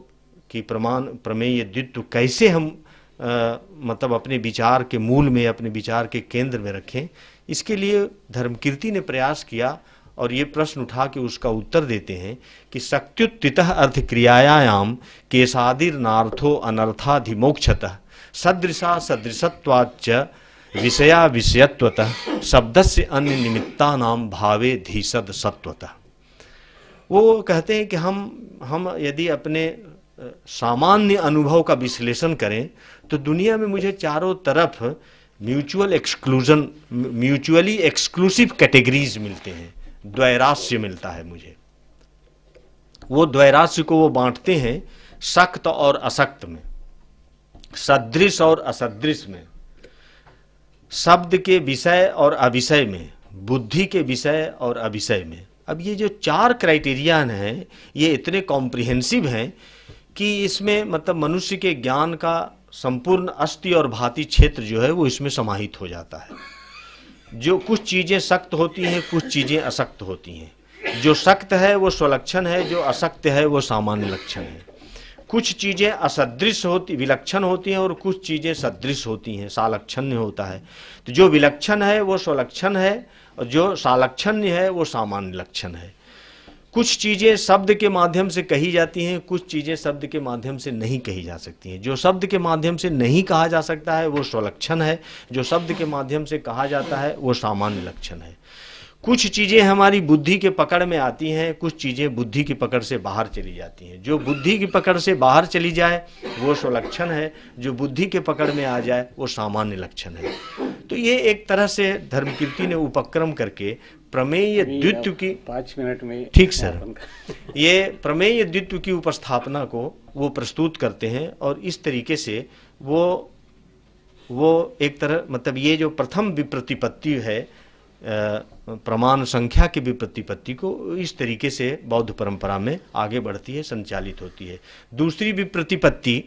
Speaker 3: कि प्रमेय द्वित्व कैसे हम मतलब अपने विचार के मूल में, अपने विचार के केंद्र में रखें, इसके लिए धर्मकीर्ति ने प्रयास किया। और ये प्रश्न उठा के उसका उत्तर देते हैं कि शक्त्युत्थितः अर्थ क्रियायाम केशादिर्नार्थो अनर्थाधिमोक्षतः सदृशा सदृशत्वाच्च विषया विषयत्वतः शब्दस्य अन्य निमित्तानाम भावे धीसद सत्वतः। वो कहते हैं कि हम यदि अपने सामान्य अनुभव का विश्लेषण करें तो दुनिया में मुझे चारों तरफ म्यूचुअली एक्सक्लूसिव कैटेगरीज मिलते हैं, द्वैरास्य मिलता है मुझे। वो द्वैरास्य को वो बांटते हैं सक्त और असक्त में, सदृश और असदृश में, शब्द के विषय और अविषय में, बुद्धि के विषय और अविषय में। अब ये जो 4 क्राइटेरिया हैं ये इतने कॉम्प्रिहेंसिव हैं कि इसमें मतलब मनुष्य के ज्ञान का संपूर्ण अस्ति और भांति क्षेत्र जो है वो इसमें समाहित हो जाता है। जो कुछ चीज़ें सक्त होती हैं, कुछ चीज़ें असक्त होती हैं। जो सक्त है वो स्वलक्षण है, जो असक्त है वो सामान्य लक्षण है। कुछ चीज़ें असदृश विलक्षण होती हैं और कुछ चीज़ें सदृश होती हैं, सालक्षण्य होता है। तो जो विलक्षण है वो स्वलक्षण है और जो सालक्षण्य है वो सामान्य लक्षण है। कुछ चीज़ें शब्द के माध्यम से कही जाती हैं, कुछ चीज़ें शब्द के माध्यम से नहीं कही जा सकती हैं। जो शब्द के माध्यम से नहीं कहा जा सकता है वो स्वलक्षण है, जो शब्द के माध्यम से कहा जाता है वो सामान्य लक्षण है। कुछ चीज़ें हमारी बुद्धि के पकड़ में आती हैं, कुछ चीज़ें बुद्धि की पकड़ से बाहर चली जाती हैं। जो बुद्धि की पकड़ से बाहर चली जाए वो स्वलक्षण है, जो बुद्धि के पकड़ में आ जाए वो सामान्य लक्षण है। तो ये एक तरह से धर्मकीर्ति ने उपक्रम करके प्रमेय द्वित्व की
Speaker 2: 5 मिनट में,
Speaker 3: ठीक सर, ये प्रमेय द्वित्व की उपस्थापना को वो प्रस्तुत करते हैं। और इस तरीके से वो एक तरह मतलब ये जो प्रथम विप्रतिपत्ति है प्रमाण संख्या की विप्रतिपत्ति को इस तरीके से बौद्ध परंपरा में आगे बढ़ती है, संचालित होती है। दूसरी विप्रतिपत्ति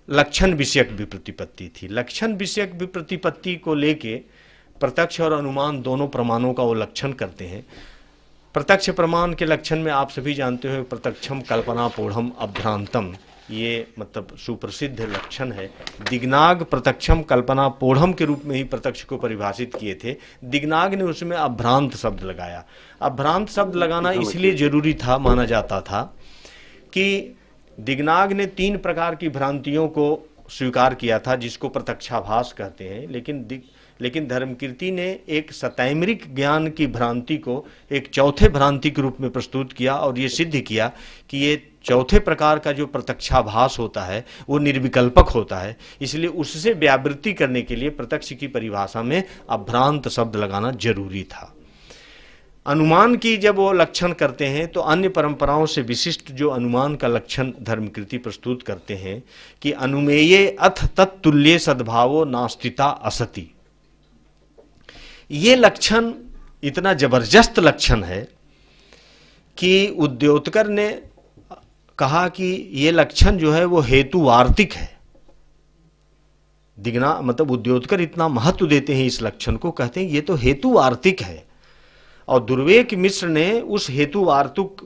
Speaker 3: लक्षण विषयक विप्रतिपत्ति थी। लक्षण विषयक विप्रतिपत्ति को लेके प्रत्यक्ष और अनुमान दोनों प्रमाणों का वो लक्षण करते हैं। प्रत्यक्ष प्रमाण के लक्षण में आप सभी जानते हो प्रत्यक्षम कल्पना पोढ़म अभ्रांतम, ये मतलब सुप्रसिद्ध लक्षण है। दिग्नाग प्रत्यक्षम कल्पना पोढ़म के रूप में ही प्रत्यक्ष को परिभाषित किए थे। दिग्नाग ने उसमें अभ्रांत शब्द लगाया। अभ्रांत शब्द लगाना इसलिए जरूरी था, माना जाता था कि दिग्नाग ने 3 प्रकार की भ्रांतियों को स्वीकार किया था जिसको प्रत्यक्षाभास कहते हैं। लेकिन धर्मकीर्ति ने एक सतैमरिक ज्ञान की भ्रांति को एक चौथे भ्रांति के रूप में प्रस्तुत किया और ये सिद्ध किया कि ये चौथे प्रकार का जो प्रत्यक्षाभास होता है वो निर्विकल्पक होता है। इसलिए उससे व्यावृत्ति करने के लिए प्रत्यक्ष की परिभाषा में अभ्रांत शब्द लगाना जरूरी था। अनुमान की जब वो लक्षण करते हैं तो अन्य परंपराओं से विशिष्ट जो अनुमान का लक्षण धर्मकीर्ति प्रस्तुत करते हैं कि अनुमेये अथ तत्तुल्ये सद्भावो नास्तिता असति। ये लक्षण इतना जबरदस्त लक्षण है कि उद्योतकर ने कहा कि ये लक्षण जो है वो हेतुवार्तिक है। दिग्ना मतलब उद्योतकर इतना महत्व देते हैं इस लक्षण को, कहते हैं ये तो हेतुवार्तिक है। और दुर्वेक मिश्र ने उस हेतुवार्तिक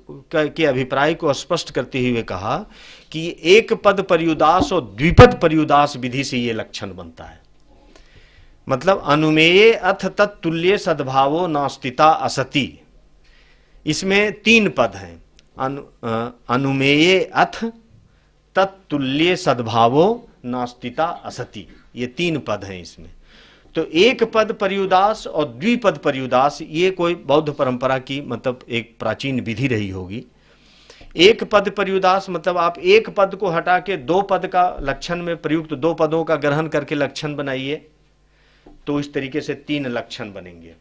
Speaker 3: के अभिप्राय को स्पष्ट करते हुए कहा कि एक पद पर्युदास और द्विपद पर्युदास विधि से ये लक्षण बनता है। मतलब अनुमेये अथ तत्तुल्ये सद्भावो नास्तिता असति। इसमें 3 पद हैं, अनुमेये अथ तत्तुल्ये सद्भावो नास्तिता असति, ये 3 पद हैं इसमें। तो 1 पद पर्युदास और द्विपद पर्युदास ये कोई बौद्ध परंपरा की मतलब एक प्राचीन विधि रही होगी। 1 पद पर्युदास मतलब आप 1 पद को हटा के 2 पद का लक्षण में प्रयुक्त 2 पदों का ग्रहण करके लक्षण बनाइए, तो इस तरीके से 3 लक्षण बनेंगे।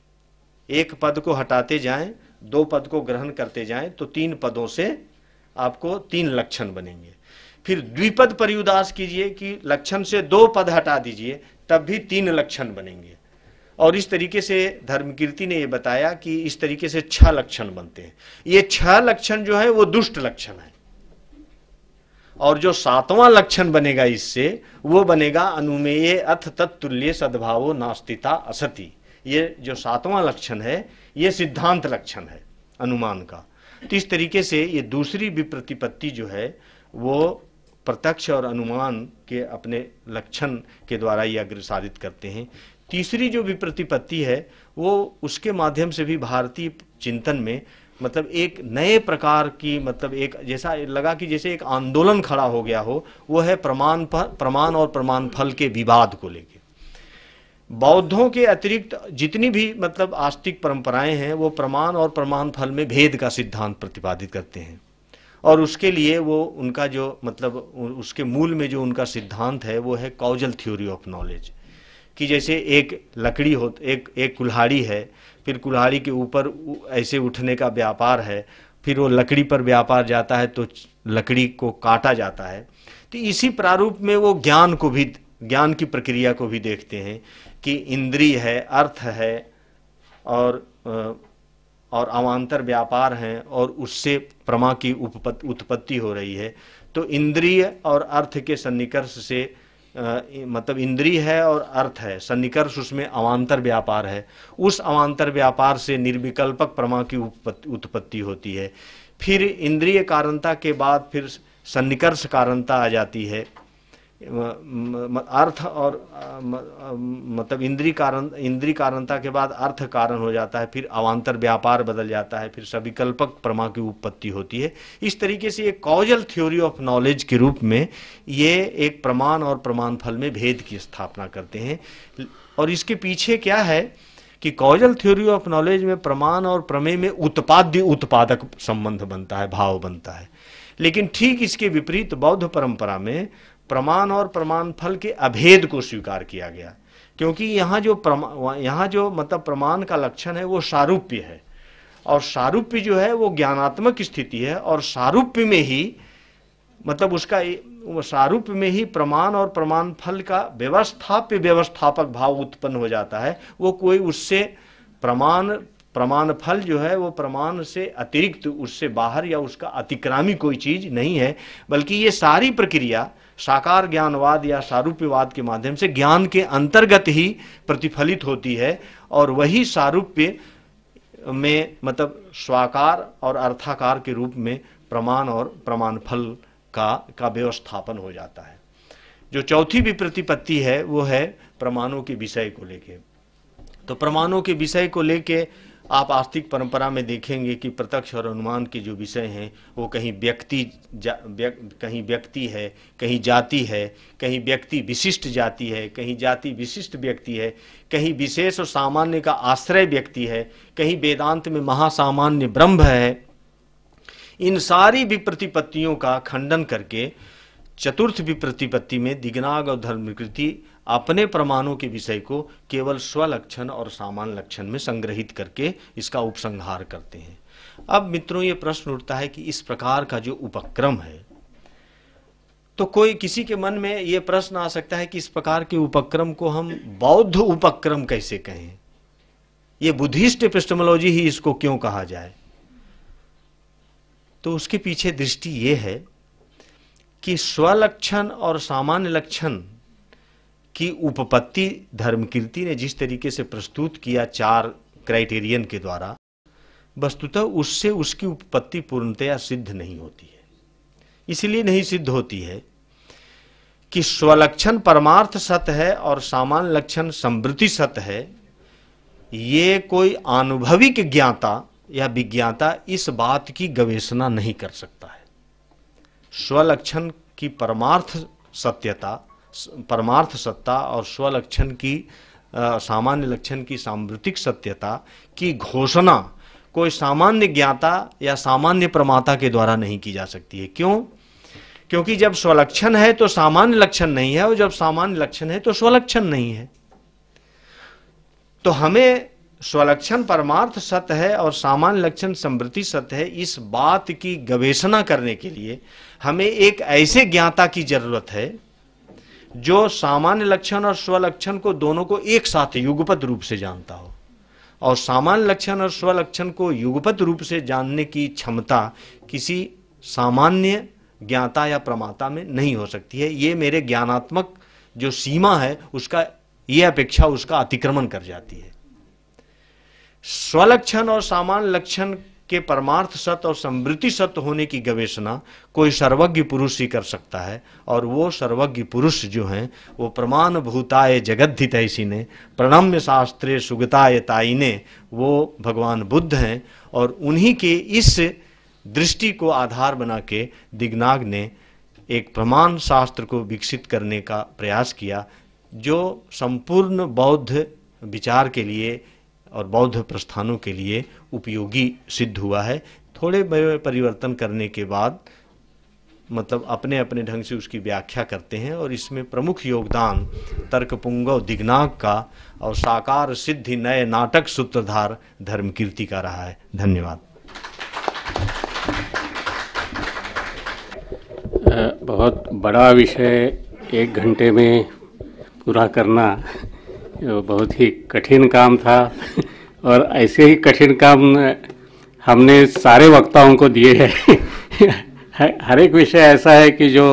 Speaker 3: 1 पद को हटाते जाएं, 2 पद को ग्रहण करते जाएं, तो 3 पदों से आपको 3 लक्षण बनेंगे। फिर द्विपद पर्युदास कीजिए कि लक्षण से 2 पद हटा दीजिए, तब भी 3 लक्षण बनेंगे। और इस तरीके से धर्मकीर्ति ने यह बताया कि इस तरीके से 6 लक्षण बनते हैं। ये 6 लक्षण जो है वो दुष्ट लक्षण है, और जो 7वां लक्षण बनेगा इससे वो बनेगा अनुमेये अथ तत्तुल्ये सद्भावो नास्तिता असति। ये जो 7वां लक्षण है ये सिद्धांत लक्षण है अनुमान का। तो इस तरीके से ये दूसरी विप्रतिपत्ति जो है वो प्रत्यक्ष और अनुमान के अपने लक्षण के द्वारा ये अग्रसारित करते हैं। तीसरी जो विप्रतिपत्ति है वो उसके माध्यम से भी भारतीय चिंतन में मतलब एक नए प्रकार की मतलब एक जैसा लगा कि जैसे एक आंदोलन खड़ा हो गया हो, वो है प्रमाण और प्रमाण फल के विवाद को लेकर। बौद्धों के अतिरिक्त जितनी भी मतलब आस्तिक परंपराएं हैं वो प्रमाण और प्रमाण फल में भेद का सिद्धांत प्रतिपादित करते हैं, और उसके लिए वो उनका जो मतलब उसके मूल में जो उनका सिद्धांत है वो है कॉजल थ्योरी ऑफ नॉलेज। कि जैसे एक लकड़ी हो, एक कुल्हाड़ी है, फिर कुल्हाड़ी के ऊपर ऐसे उठने का व्यापार है, फिर वो लकड़ी पर व्यापार जाता है तो लकड़ी को काटा जाता है। तो इसी प्रारूप में वो ज्ञान की प्रक्रिया को भी देखते हैं कि इंद्रिय है, अर्थ है और अवान्तर व्यापार हैं, और उससे प्रमा की उत्पत्ति हो रही है। तो इंद्रिय और अर्थ के सन्निकर्ष से मतलब इंद्रिय है और अर्थ है, सन्निकर्ष उसमें अवान्तर व्यापार है, उस अवान्तर व्यापार से निर्विकल्पक प्रमा की उत्पत्ति होती है। फिर इंद्रिय कारणता के बाद फिर सन्निकर्ष कारणता आ जाती है। अर्थ और मतलब इंद्रिय कारणता के बाद अर्थ कारण हो जाता है, फिर अवान्तर व्यापार बदल जाता है, फिर सविकल्पक प्रमा की उत्पत्ति होती है। इस तरीके से एक कॉजल थ्योरी ऑफ नॉलेज के रूप में ये एक प्रमाण और प्रमाण फल में भेद की स्थापना करते हैं। और इसके पीछे क्या है कि कॉजल थ्योरी ऑफ नॉलेज में प्रमाण और प्रमेय में उत्पाद्य उत्पादक संबंध बनता है, भाव बनता है। लेकिन ठीक इसके विपरीत बौद्ध परंपरा में प्रमाण और प्रमाण फल के अभेद को स्वीकार किया गया, क्योंकि यहाँ जो मतलब प्रमाण का लक्षण है वो सारूप्य है, और सारूप्य जो है वो ज्ञानात्मक स्थिति है, और सारूप्य में ही मतलब उसका सारूप्य में ही प्रमाण और प्रमाण फल का व्यवस्थापक भाव उत्पन्न हो जाता है। वो कोई उससे प्रमाण फल जो है वो प्रमाण से अतिरिक्त, उससे बाहर या उसका अतिक्रामी कोई चीज नहीं है, बल्कि ये सारी प्रक्रिया साकार ज्ञानवाद या सारूप्यवाद के माध्यम से ज्ञान के अंतर्गत ही प्रतिफलित होती है, और वही सारूप्य में मतलब स्वाकार और अर्थाकार के रूप में प्रमाण और प्रमाण फल का व्यवस्थापन हो जाता है। जो चौथी विप्रतिपत्ति है वो है प्रमाणों के विषय को लेके। तो प्रमाणों के विषय को लेके आप आस्तिक परंपरा में देखेंगे कि प्रत्यक्ष और अनुमान के जो विषय हैं वो कहीं व्यक्ति है, कहीं जाति है, कहीं व्यक्ति विशिष्ट जाति है, कहीं जाति विशिष्ट व्यक्ति है, कहीं विशेष और सामान्य का आश्रय व्यक्ति है, कहीं वेदांत में महासामान्य ब्रह्म है। इन सारी विप्रतिपत्तियों का खंडन करके चतुर्थ विप्रतिपत्ति में दिगनाग और धर्मकीर्ति अपने प्रमाणों के विषय को केवल स्वलक्षण और सामान्य लक्षण में संग्रहित करके इसका उपसंहार करते हैं। अब मित्रों ये प्रश्न उठता है कि इस प्रकार का जो उपक्रम है, तो कोई किसी के मन में ये प्रश्न आ सकता है कि इस प्रकार के उपक्रम को हम बौद्ध उपक्रम कैसे कहें, ये बुद्धिस्ट एपिस्टेमोलॉजी ही इसको क्यों कहा जाए। तो उसके पीछे दृष्टि ये है कि स्वलक्षण और सामान्य लक्षण की उपपत्ति धर्मकीर्ति ने जिस तरीके से प्रस्तुत किया 4 क्राइटेरियन के द्वारा, वस्तुतः उससे उसकी उपपत्ति पूर्णतया सिद्ध नहीं होती है। इसलिए नहीं सिद्ध होती है कि स्वलक्षण परमार्थ सत्य है और सामान्य लक्षण संवृत्ति सत्य है, ये कोई अनुभविक ज्ञाता या विज्ञाता इस बात की गवेषणा नहीं कर सकता है। स्वलक्षण की परमार्थ सत्यता, परमार्थ सत्ता और स्वलक्षण की सामान्य लक्षण की सांवृतिक सत्यता की घोषणा कोई सामान्य ज्ञाता या सामान्य प्रमाता के द्वारा नहीं की जा सकती है। क्यों? क्योंकि जब स्वलक्षण है तो सामान्य लक्षण नहीं है, और जब सामान्य लक्षण है तो स्वलक्षण नहीं है। तो हमें स्वलक्षण परमार्थ सत्य है और सामान्य लक्षण संवृत्ति सत्य है, इस बात की गवेषणा करने के लिए हमें एक ऐसे ज्ञाता की जरूरत है जो सामान्य लक्षण और स्वलक्षण को दोनों को एक साथ युगपत रूप से जानता हो। और सामान्य लक्षण और स्वलक्षण को युगपत रूप से जानने की क्षमता किसी सामान्य ज्ञाता या प्रमाता में नहीं हो सकती है। ये मेरे ज्ञानात्मक जो सीमा है उसका, ये अपेक्षा उसका अतिक्रमण कर जाती है। स्वलक्षण और सामान्य लक्षण के परमार्थ सत्य और संवृत्ति सत्य होने की गवेषणा कोई सर्वज्ञ पुरुष ही कर सकता है, और वो सर्वज्ञ पुरुष जो हैं वो प्रमाण भूताय जगद्धितैषी ने प्रणम्य शास्त्रे सुगताय ताईने, वो भगवान बुद्ध हैं। और उन्हीं के इस दृष्टि को आधार बना के दिग्नाग ने एक प्रमाण शास्त्र को विकसित करने का प्रयास किया, जो संपूर्ण बौद्ध विचार के लिए और बौद्ध प्रस्थानों के लिए उपयोगी सिद्ध हुआ है। थोड़े परिवर्तन करने के बाद मतलब अपने अपने ढंग से उसकी व्याख्या करते हैं, और इसमें प्रमुख योगदान तर्कपुंगव दिग्नाग का और साकार सिद्धि नए नाटक सूत्रधार धर्मकीर्ति का रहा है। धन्यवाद।
Speaker 2: बहुत बड़ा विषय 1 घंटे में पूरा करना बहुत ही कठिन काम था, और ऐसे ही कठिन काम हमने सारे वक्ताओं को दिए हैं। हर एक विषय ऐसा है कि जो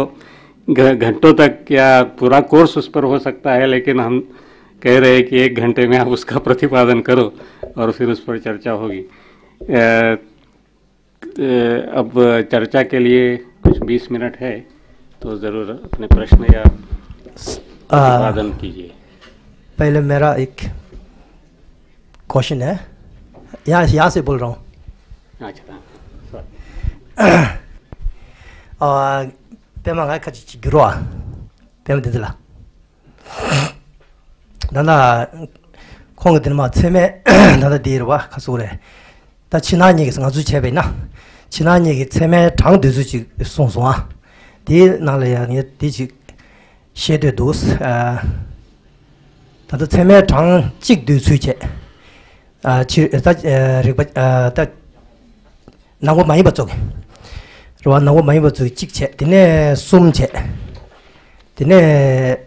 Speaker 2: घंटों तक या पूरा कोर्स उस पर हो सकता है, लेकिन हम कह रहे हैं कि 1 घंटे में आप उसका प्रतिपादन करो और फिर उस पर चर्चा होगी। अब चर्चा के लिए कुछ 20 मिनट है, तो ज़रूर अपने प्रश्न या प्रतिपादन कीजिए।
Speaker 4: पहले मेरा एक क्वेश्चन है, यहाँ से बोल रहा हूँ। पेमा 같이 기로아 पेम 되더라 나나 콩들 막 처음에 나다 뒤로와 가서 그래 다 지난 얘기서 아주 제배나 지난 얘기 처음에 장도주지 송송아 뒤 나라야 니 뒤지 셰드도스 다도 처음에 장 찍도 수제 다 나고 많이 봤죠. rồi nó có mấy vật dụng chích chế, thế này xôm chế, thế này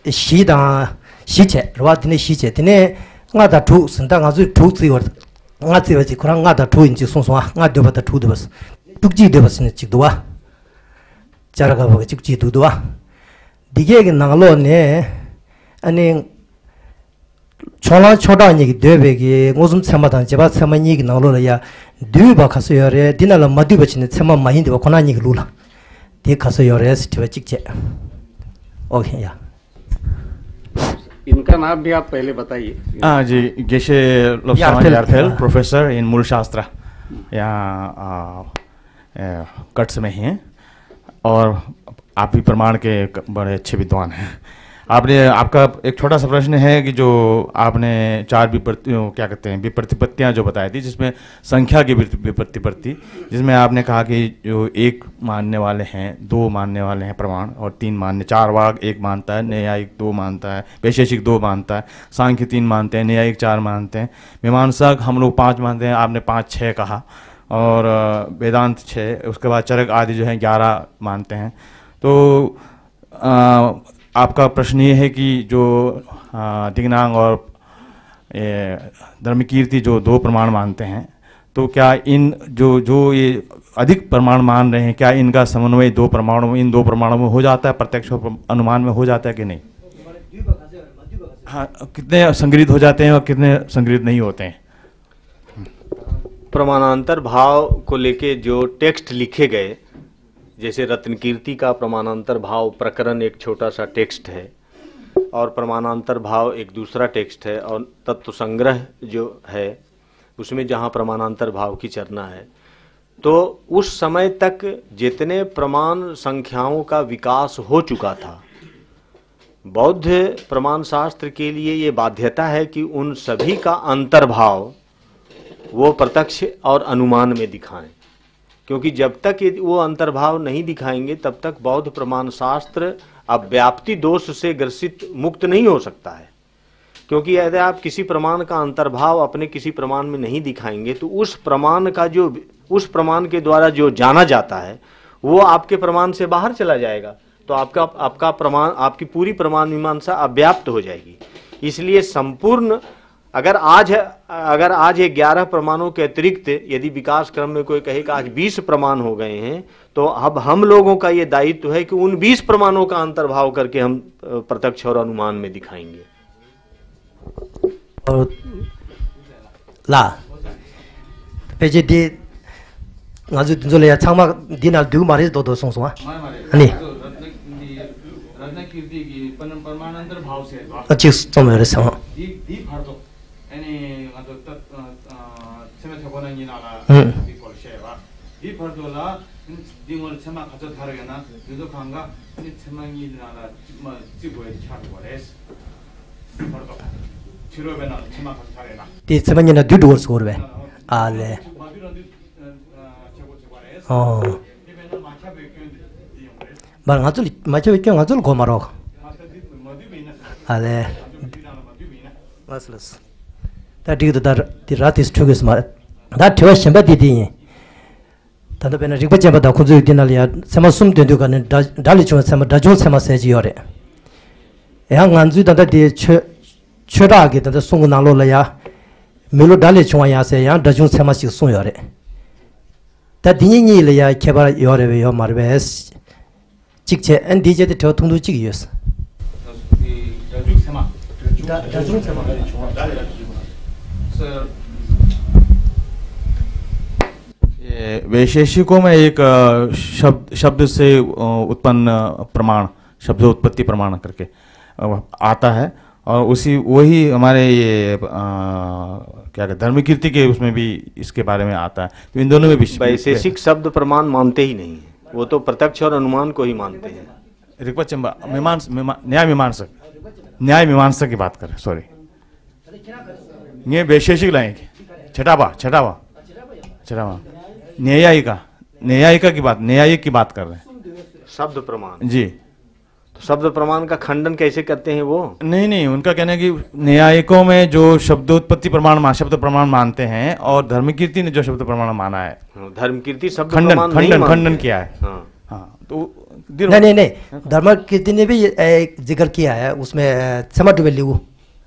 Speaker 4: xí đằng xí chế, rồi thế này xí chế, thế này ngã đã thu, sinh ta ngã rồi thu gì vậy, ngã gì vậy, còn ngã đã thu in chỉ xong à, ngã được bắt thu được bớt, chúc gì được bớt xin chích đồ à, chả là cái vật chúc gì đồ à, đi cái năng lượng này, anh 초다 얘기 되베기 무슨 참마단 제바 참만 얘기 나올로야 뒤바 가서요래 디나라 마디버치네 참만 마인데 고난 얘기 룰라 디 가서요래 스티바 찍제 okay या
Speaker 2: इनका नाम भी आप पहले बताइए।
Speaker 5: जी Geshe यारफेल professor in मूलशास्त्र यहाँ cuts में हैं और आप भी प्रमाण के बड़े अच्छे विद्वान हैं। आपका एक छोटा सा प्रश्न है कि जो आपने 4 क्या कहते हैं विप्रतिपत्तियाँ जो बताई थी, जिसमें संख्या की विप्रतिपत्ति, जिसमें आपने कहा कि जो 1 मानने वाले हैं, 2 मानने वाले हैं प्रमाण और 3 मानने, 4 वाग 1 मानता है, न्यायिक 2 मानता है, वैशेषिक 2 मानता है, सांख्य 3 मानते हैं, न्यायिक 4 मानते हैं, मीमांसक हम लोग 5 मानते हैं, आपने 5-6 कहा, और वेदांत 6, उसके बाद चरक आदि जो है 11 मानते हैं। तो आपका प्रश्न ये है कि जो दिग्नाग और धर्मकीर्ति जो 2 प्रमाण मानते हैं, तो क्या इन जो ये अधिक प्रमाण मान रहे हैं, क्या इनका समन्वय 2 प्रमाणों में, इन 2 प्रमाणों में हो जाता है, प्रत्यक्ष अनुमान में हो जाता है कि नहीं? हाँ, कितने संग्रहित हो जाते हैं और कितने संग्रहित नहीं होते हैं?
Speaker 3: प्रमाणांतर भाव को लेके जो टेक्स्ट लिखे गए जैसे रत्नकीर्ति का प्रमाणांतर भाव प्रकरण एक छोटा सा टेक्स्ट है और प्रमाणांतर भाव एक दूसरा टेक्स्ट है, और तत्व संग्रह जो है उसमें जहाँ प्रमाणांतर भाव की चर्चा है, तो उस समय तक जितने प्रमाण संख्याओं का विकास हो चुका था, बौद्ध प्रमाण शास्त्र के लिए ये बाध्यता है कि उन सभी का अंतर्भाव वो प्रत्यक्ष और अनुमान में दिखाएं, क्योंकि जब तक वो अंतर्भाव नहीं दिखाएंगे तब तक बौद्ध प्रमाण शास्त्र अब व्याप्ति दोष से ग्रसित मुक्त नहीं हो सकता है। क्योंकि यदि आप किसी प्रमाण का अंतर्भाव अपने किसी प्रमाण में नहीं दिखाएंगे तो उस प्रमाण के द्वारा जो जाना जाता है वो आपके प्रमाण से बाहर चला जाएगा, तो आपका प्रमाण, आपकी पूरी प्रमाण मीमांसा अव्याप्त हो जाएगी। इसलिए संपूर्ण अगर आज 11 प्रमाणों के अतिरिक्त यदि विकास क्रम में कोई कहे कि आज 20 प्रमाण हो गए हैं, तो अब हम लोगों का ये दायित्व है कि उन 20 प्रमाणों का अंतर्भाव करके हम प्रत्यक्ष और अनुमान में दिखाएंगे।
Speaker 4: और ला पेजे दी ngazu dinjole ya changma dinal du maris do do song ani
Speaker 5: रत्नकीर्ति की परमानंतर भाव से
Speaker 4: अच्छी समझ sama
Speaker 5: दी भर दो यानी मतलब समय थकोना ये नाला दी पर शेवा दी भर दो ला दिमोल समय खर्च थारगे ना युदो खांगा नी समय ये नाला चिबोए छाड़ बोलेस भर दो चिरो बेना समय खर्च थारगे ना
Speaker 4: ती समय ना du do skorbe ale bar ngazul macha wikyo ngazul gomaro ale maslas ta dig da di rat is tugis ma da thwa shamba di di ta da bena rigba jamba da khunzu dinal ya sama sum den du kan dali chon sama da jol sama se ji yore ya nganzu da da di chura ge da sung na lo la ya melo dali chon ya se ya da jol sama si sung yore 다 디니니 레야 개발 요래요 말베스 직체 엔디제 더 통도 찍이었어
Speaker 5: वैशेषिकों में एक शब्द से उत्पन्न प्रमाण, शब्द उत्पत्ति प्रमाण करके आता है, और वही हमारे ये क्या कहते धर्म कीर्ति के उसमें भी इसके बारे में आता है। तो इन दोनों में भी
Speaker 3: वैशेषिक शब्द प्रमाण मानते ही नहीं है, वो तो प्रत्यक्ष और अनुमान को ही मानते हैं।
Speaker 5: ऋग्वेद चंबा न्याय मीमांसा की बात करें, सॉरी ये वैशेषिक लाएंगे छठावा न्यायिका की बात कर रहे हैं।
Speaker 3: शब्द प्रमाण
Speaker 5: जी,
Speaker 3: तो शब्द प्रमाण का खंडन कैसे करते हैं वो?
Speaker 5: नहीं, उनका कहना है कि न्यायिकों में जो शब्दोत्पत्ति प्रमाण शब्द प्रमाण मानते हैं और धर्मकीर्ति ने जो शब्द प्रमाण माना है,
Speaker 3: धर्मकीर्ति शब्द प्रमाण
Speaker 5: खंडन किया है। हाँ, तो
Speaker 4: नहीं धर्मकीर्ति ने भी एक जिक्र किया है उसमें समट वैल्यू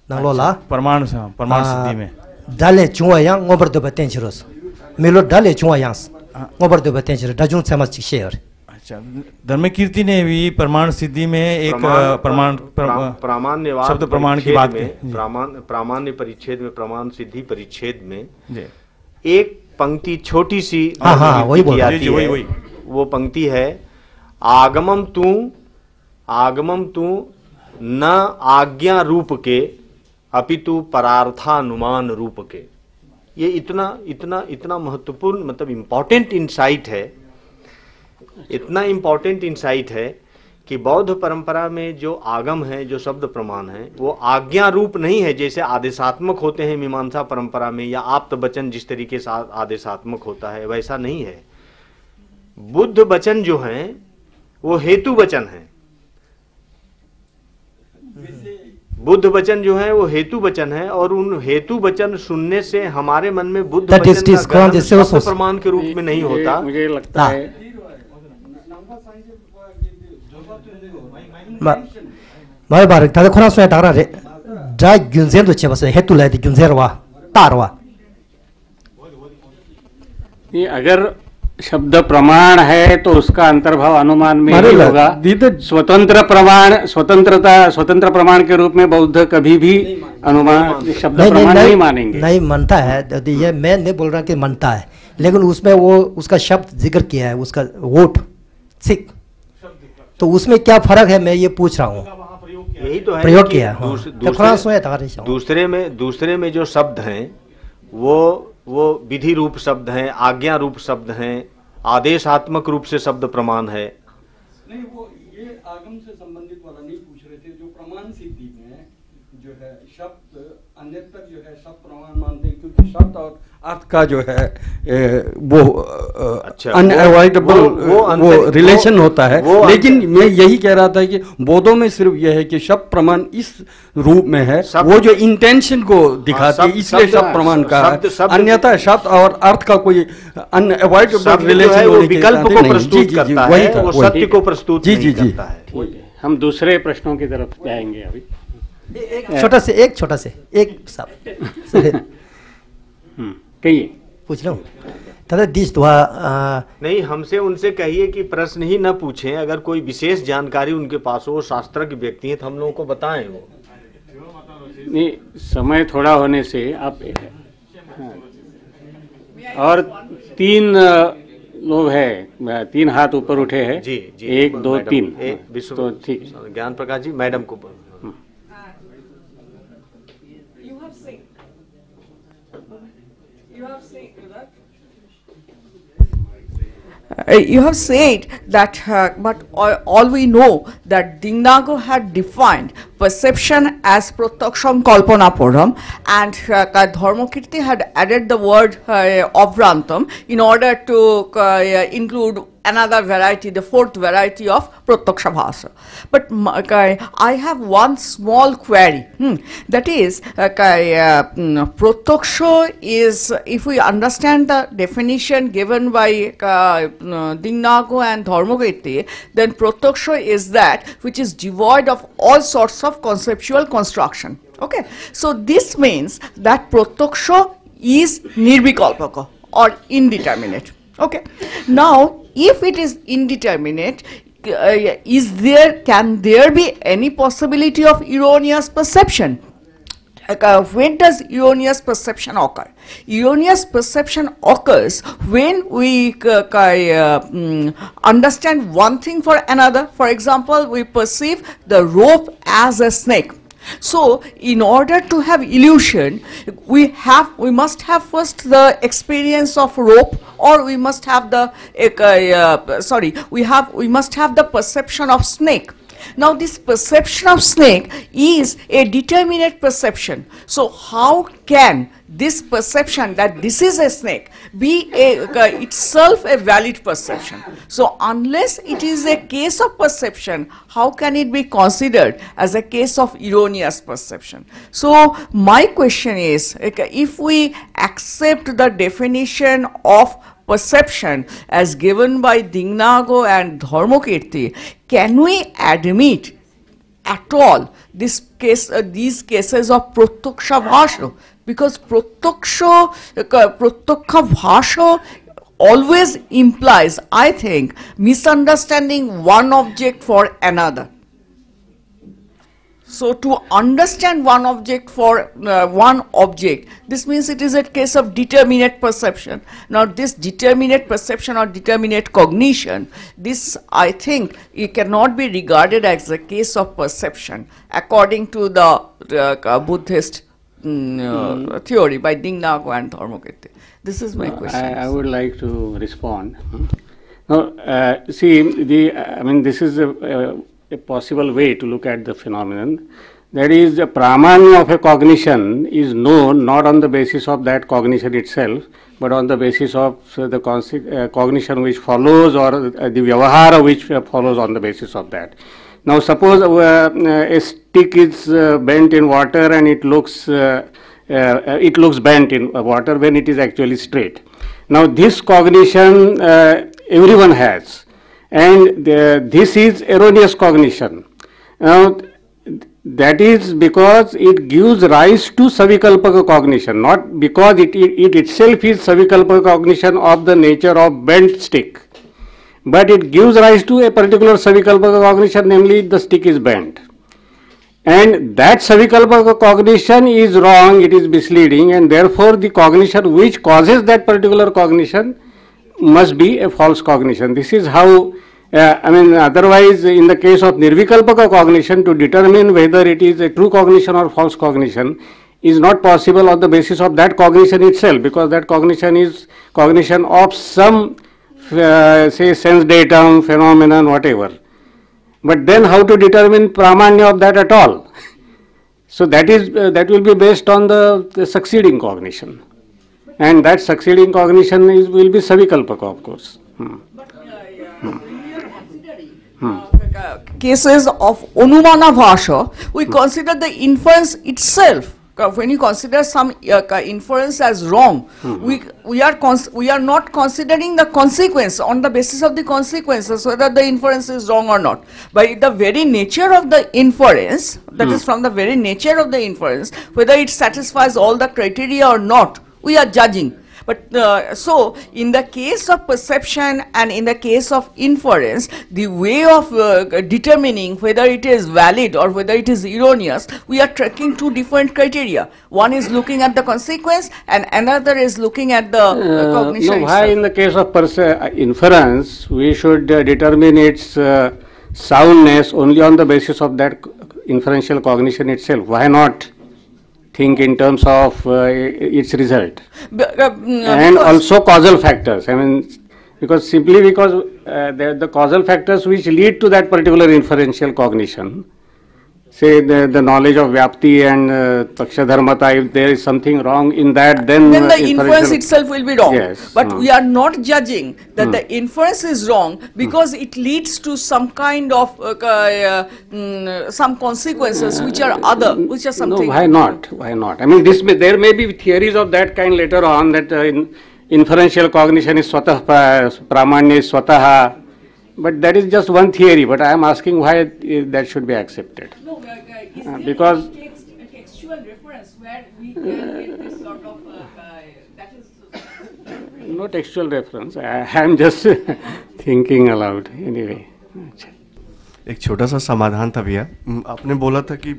Speaker 4: नालोला
Speaker 5: प्रमाण सिद्धि में
Speaker 4: डाले चुआ yang ngober do batenchiros melo डाले चुआ yang ngober do batenchiros dajun समझ शेयर।
Speaker 5: अच्छा, धर्मकीर्ति ने भी प्रमाण सिद्धि में एक
Speaker 3: प्रामाण्यवाद
Speaker 5: शब्द प्रमाण की बात की।
Speaker 3: प्रामाण्य परिच्छेद में, प्रमाण सिद्धि परिच्छेद में एक पंक्ति छोटी सी
Speaker 4: वही बोल रहा
Speaker 3: है, वो पंक्ति है आगमम तू न आज्ञा रूप के अपितु परार्थानुमान रूप के। ये इतना महत्वपूर्ण, मतलब इम्पोर्टेंट इंसाइट है, इतना इम्पोर्टेंट इंसाइट है कि बौद्ध परंपरा में जो आगम है, जो शब्द प्रमाण है, वो आज्ञा रूप नहीं है जैसे आदेशात्मक होते हैं मीमांसा परंपरा में, या आप्त वचन जिस तरीके से आदेशात्मक होता है वैसा नहीं है। बुद्ध वचन जो हैं वो हेतु वचन है। बुद्ध वचन जो है वो हेतु वचन है, और उन हेतु वचन सुनने से हमारे मन में बुद्ध वचन का ग्रहण शब्द प्रमाण के रूप में नहीं होता।
Speaker 2: मुझे लगता है
Speaker 4: मारे बारे ताले खोना सोया तारा रे जा गुंजेन तो छे बस हेतु लाए दी गुंजेरवा तारवा।
Speaker 2: ये अगर शब्द प्रमाण है तो उसका अंतर्भाव अनुमान में ही होगा। स्वतंत्र प्रमाण के रूप में बौद्ध कभी भी अनुमान शब्द प्रमाण नहीं मानेंगे।
Speaker 4: नहीं मानता है, ये मैं नहीं बोल रहा कि मानता है, लेकिन उसमें वो उसका शब्द जिक्र किया है, उसका वोट ठीक, तो उसमें क्या फर्क है, मैं ये पूछ रहा हूँ।
Speaker 6: यही तो है
Speaker 4: प्रयोग
Speaker 6: कि
Speaker 4: किया
Speaker 6: दूसरे में जो शब्द हैं वो विधि रूप शब्द हैं, आज्ञा रूप शब्द हैं, आदेशात्मक रूप से शब्द प्रमाण है।
Speaker 7: नहीं, वो ये आगम से संबंधित वाला नहीं पूछ रहे थे। जो प्रमाण सिद्धि में जो है शब्द अन्यत्र जो है शब्द प्रमाण मानते हैं, क्योंकि शब्द और अर्थ का जो है वो अनअवॉइडेबल वो रिलेशन होता है। लेकिन मैं यही कह रहा था कि बोधों में सिर्फ यह है कि शब्द प्रमाण इस रूप में है, वो जो इंटेंशन को दिखाती है, इसलिए शब्द प्रमाण का है। अन्यथा शब्द और अर्थ का कोई अनअवॉइडेबल रिलेशन होने के
Speaker 6: विकल्प को प्रस्तुत करता है, वो सत्य को प्रस्तुत नहीं करता है।
Speaker 2: हम दूसरे प्रश्नों की तरफ जाएंगे अभी।
Speaker 4: एक छोटा से एक साहब
Speaker 2: कहिए,
Speaker 4: पूछ रहा हूँ दादा दिस दुआ
Speaker 6: नहीं, हमसे उनसे कहिए कि प्रश्न ही न पूछें, अगर कोई विशेष जानकारी उनके पास हो, वो शास्त्र के व्यक्ति हैं, तो हम लोगों को बताएं। वो
Speaker 2: नहीं, समय थोड़ा होने से आप और 3 लोग हैं, 3 हाथ ऊपर उठे हैं।
Speaker 6: जी,
Speaker 2: 1 2 3
Speaker 6: तो ठीक, ज्ञान प्रकाश जी मैडम को
Speaker 8: You have said that, but all we know that Dignago had defined perception as protaksham kalpanapuram, and Dharmakirti had added the word obrantam in order to include another variety, the 4th variety of Prataksha Bhasa. But I have one small query. That is, Prataksha is, if we understand the definition given by Dignago and Dharmakirti, then Prataksha is that which is devoid of all sorts of conceptual construction. Okay, so this means that Prataksha is nirvikalpaka or indeterminate. Okay, now if it is indeterminate, can there be any possibility of erroneous perception? When does erroneous perception occur? Erroneous perception occurs when we understand one thing for another. For example, we perceive the rope as a snake. So, in order to have illusion, we must have first the experience of rope, or we must have the we must have the perception of snake. Now, this perception of snake is a determinate perception. So, how can this perception that this is a snake be itself a valid perception? So, unless it is a case of perception, how can it be considered as a case of erroneous perception? So, my question is, if we accept the definition of perception as given by Dignago and Dharmakirti, can we admit at all these cases of Prataksha Bhasha? Because Prataksha Bhasha always implies, I think, misunderstanding one object for another. So, to understand one object for one object, this means it is a case of determinate perception. Now, this determinate perception or determinate cognition, this I think it cannot be regarded as a case of perception according to the Buddhist theory by Dignago and Dharmakirti. This is my question.
Speaker 2: I would like to respond. Now, see, I mean, this is a possible way to look at the phenomenon. That is, the pramanya of a cognition is known not on the basis of that cognition itself, but on the basis of the cognition which follows, or the vyavahara which follows on the basis of that. Now, suppose a stick is bent in water and it looks bent in water when it is actually straight. Now, this cognition everyone has, and this is erroneous cognition. Now, that is because it gives rise to savikalpaka cognition, not because it itself is savikalpaka cognition of the nature of bent stick, but it gives rise to a particular savikalpaka cognition, namely the stick is bent. And that savikalpaka cognition is wrong, it is misleading, and therefore the cognition which causes that particular cognition must be a false cognition. This is how I mean, otherwise, in the case of Nirvikalpaka cognition, to determine whether it is a true cognition or false cognition is not possible on the basis of that cognition itself, because that cognition is cognition of some, say, sense datum, phenomenon, whatever. But then how to determine pramanya of that at all? So that is that will be based on the succeeding cognition, and that succeeding cognition will be Savikalpaka, of course.
Speaker 8: Cases of Anumana Bhasha, we consider the inference itself. When you consider some inference as wrong, we are not considering the consequence on the basis of the consequences, whether the inference is wrong or not. By the very nature of the inference, that is from the very nature of the inference, whether it satisfies all the criteria or not, we are judging. But so, in the case of perception and in the case of inference, the way of determining whether it is valid or whether it is erroneous, we are tracking two different criteria. One is looking at the consequence and another is looking at the cognition.
Speaker 2: No, why in the case of inference, we should determine its soundness only on the basis of that inferential cognition itself? Why not think in terms of its result? And also causal factors. I mean, because the causal factors which lead to that particular inferential cognition, say the knowledge of Vyapti and Pakshadharmata, if there is something wrong in that, then
Speaker 8: the inference itself will be wrong.
Speaker 2: Yes.
Speaker 8: But we are not judging that the inference is wrong because it leads to some kind of some consequences which are something.
Speaker 2: No, why not? Why not? I mean, there may be theories of that kind later on, that inferential cognition is swatah, pramanya is swataha. But that is just one theory, but I am asking why that should be accepted.
Speaker 8: No,
Speaker 2: because
Speaker 8: a textual reference where we can get this sort of, that is...
Speaker 2: No textual reference, I am just thinking aloud, anyway.
Speaker 9: एक छोटा सा समाधान था भैया, आपने बोला था कि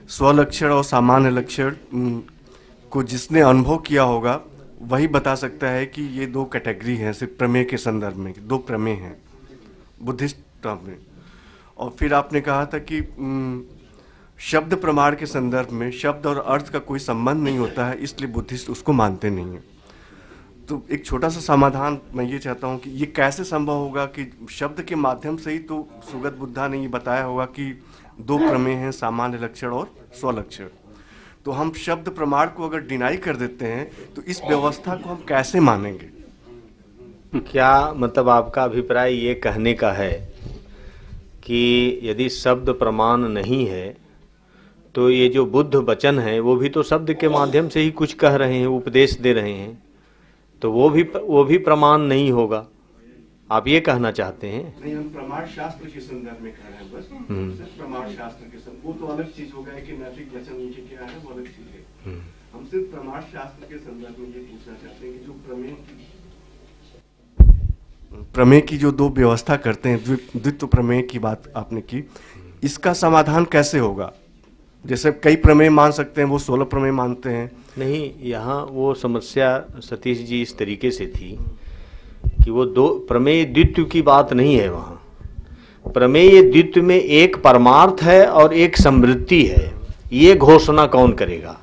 Speaker 9: स्वलक्षण और सामान्य लक्षण को जिसने अनुभव किया होगा वही बता सकता है कि ये दो कैटेगरी हैं, सिर्फ प्रमेय के संदर्भ में दो प्रमेय हैं बुद्धिस्ट टर्म में। और फिर आपने कहा था कि शब्द प्रमाण के संदर्भ में शब्द और अर्थ का कोई संबंध नहीं होता है, इसलिए बुद्धिस्ट उसको मानते नहीं हैं। तो एक छोटा सा समाधान मैं ये चाहता हूँ कि ये कैसे संभव होगा कि शब्द के माध्यम से ही तो सुगत बुद्धा ने ये बताया होगा कि दो प्रमेय हैं, सामान्य लक्षण और स्वलक्षण। तो हम शब्द प्रमाण को अगर डिनाई कर देते हैं तो इस व्यवस्था को हम कैसे मानेंगे?
Speaker 6: क्या मतलब आपका अभिप्राय ये कहने का है कि यदि शब्द प्रमाण नहीं है तो ये जो बुद्ध वचन है वो भी तो शब्द के माध्यम से ही कुछ कह रहे हैं, उपदेश दे रहे हैं, तो वो भी प्रमाण नहीं होगा, आप ये कहना चाहते हैं?
Speaker 9: नहीं, हम प्रमाण शास्त्र के संदर्भ में कह रहे हैं बस। सिर्फ प्रमाण शास्त्र के संदर्भ, वो तो अलग चीज हो गया कि नैतिक वचन उनके क्या है वो अलग चीज है। हम सिर्फ प्रमाण शास्त्र के संदर्भ में ये पूछना चाहते हैं कि जो प्रमेय की जो दो व्यवस्था करते हैं, द्वित्व प्रमेय की बात आपने की, इसका समाधान कैसे होगा? जैसे कई प्रमेय मान सकते हैं, वो 16 प्रमेय मानते हैं।
Speaker 6: नहीं, यहाँ वो समस्या सतीश जी इस तरीके से थी कि वो दो प्रमेय द्वित्व की बात नहीं है। वहाँ प्रमेय द्वित्व में एक परमार्थ है और एक समृद्धि है। ये घोषणा कौन करेगा?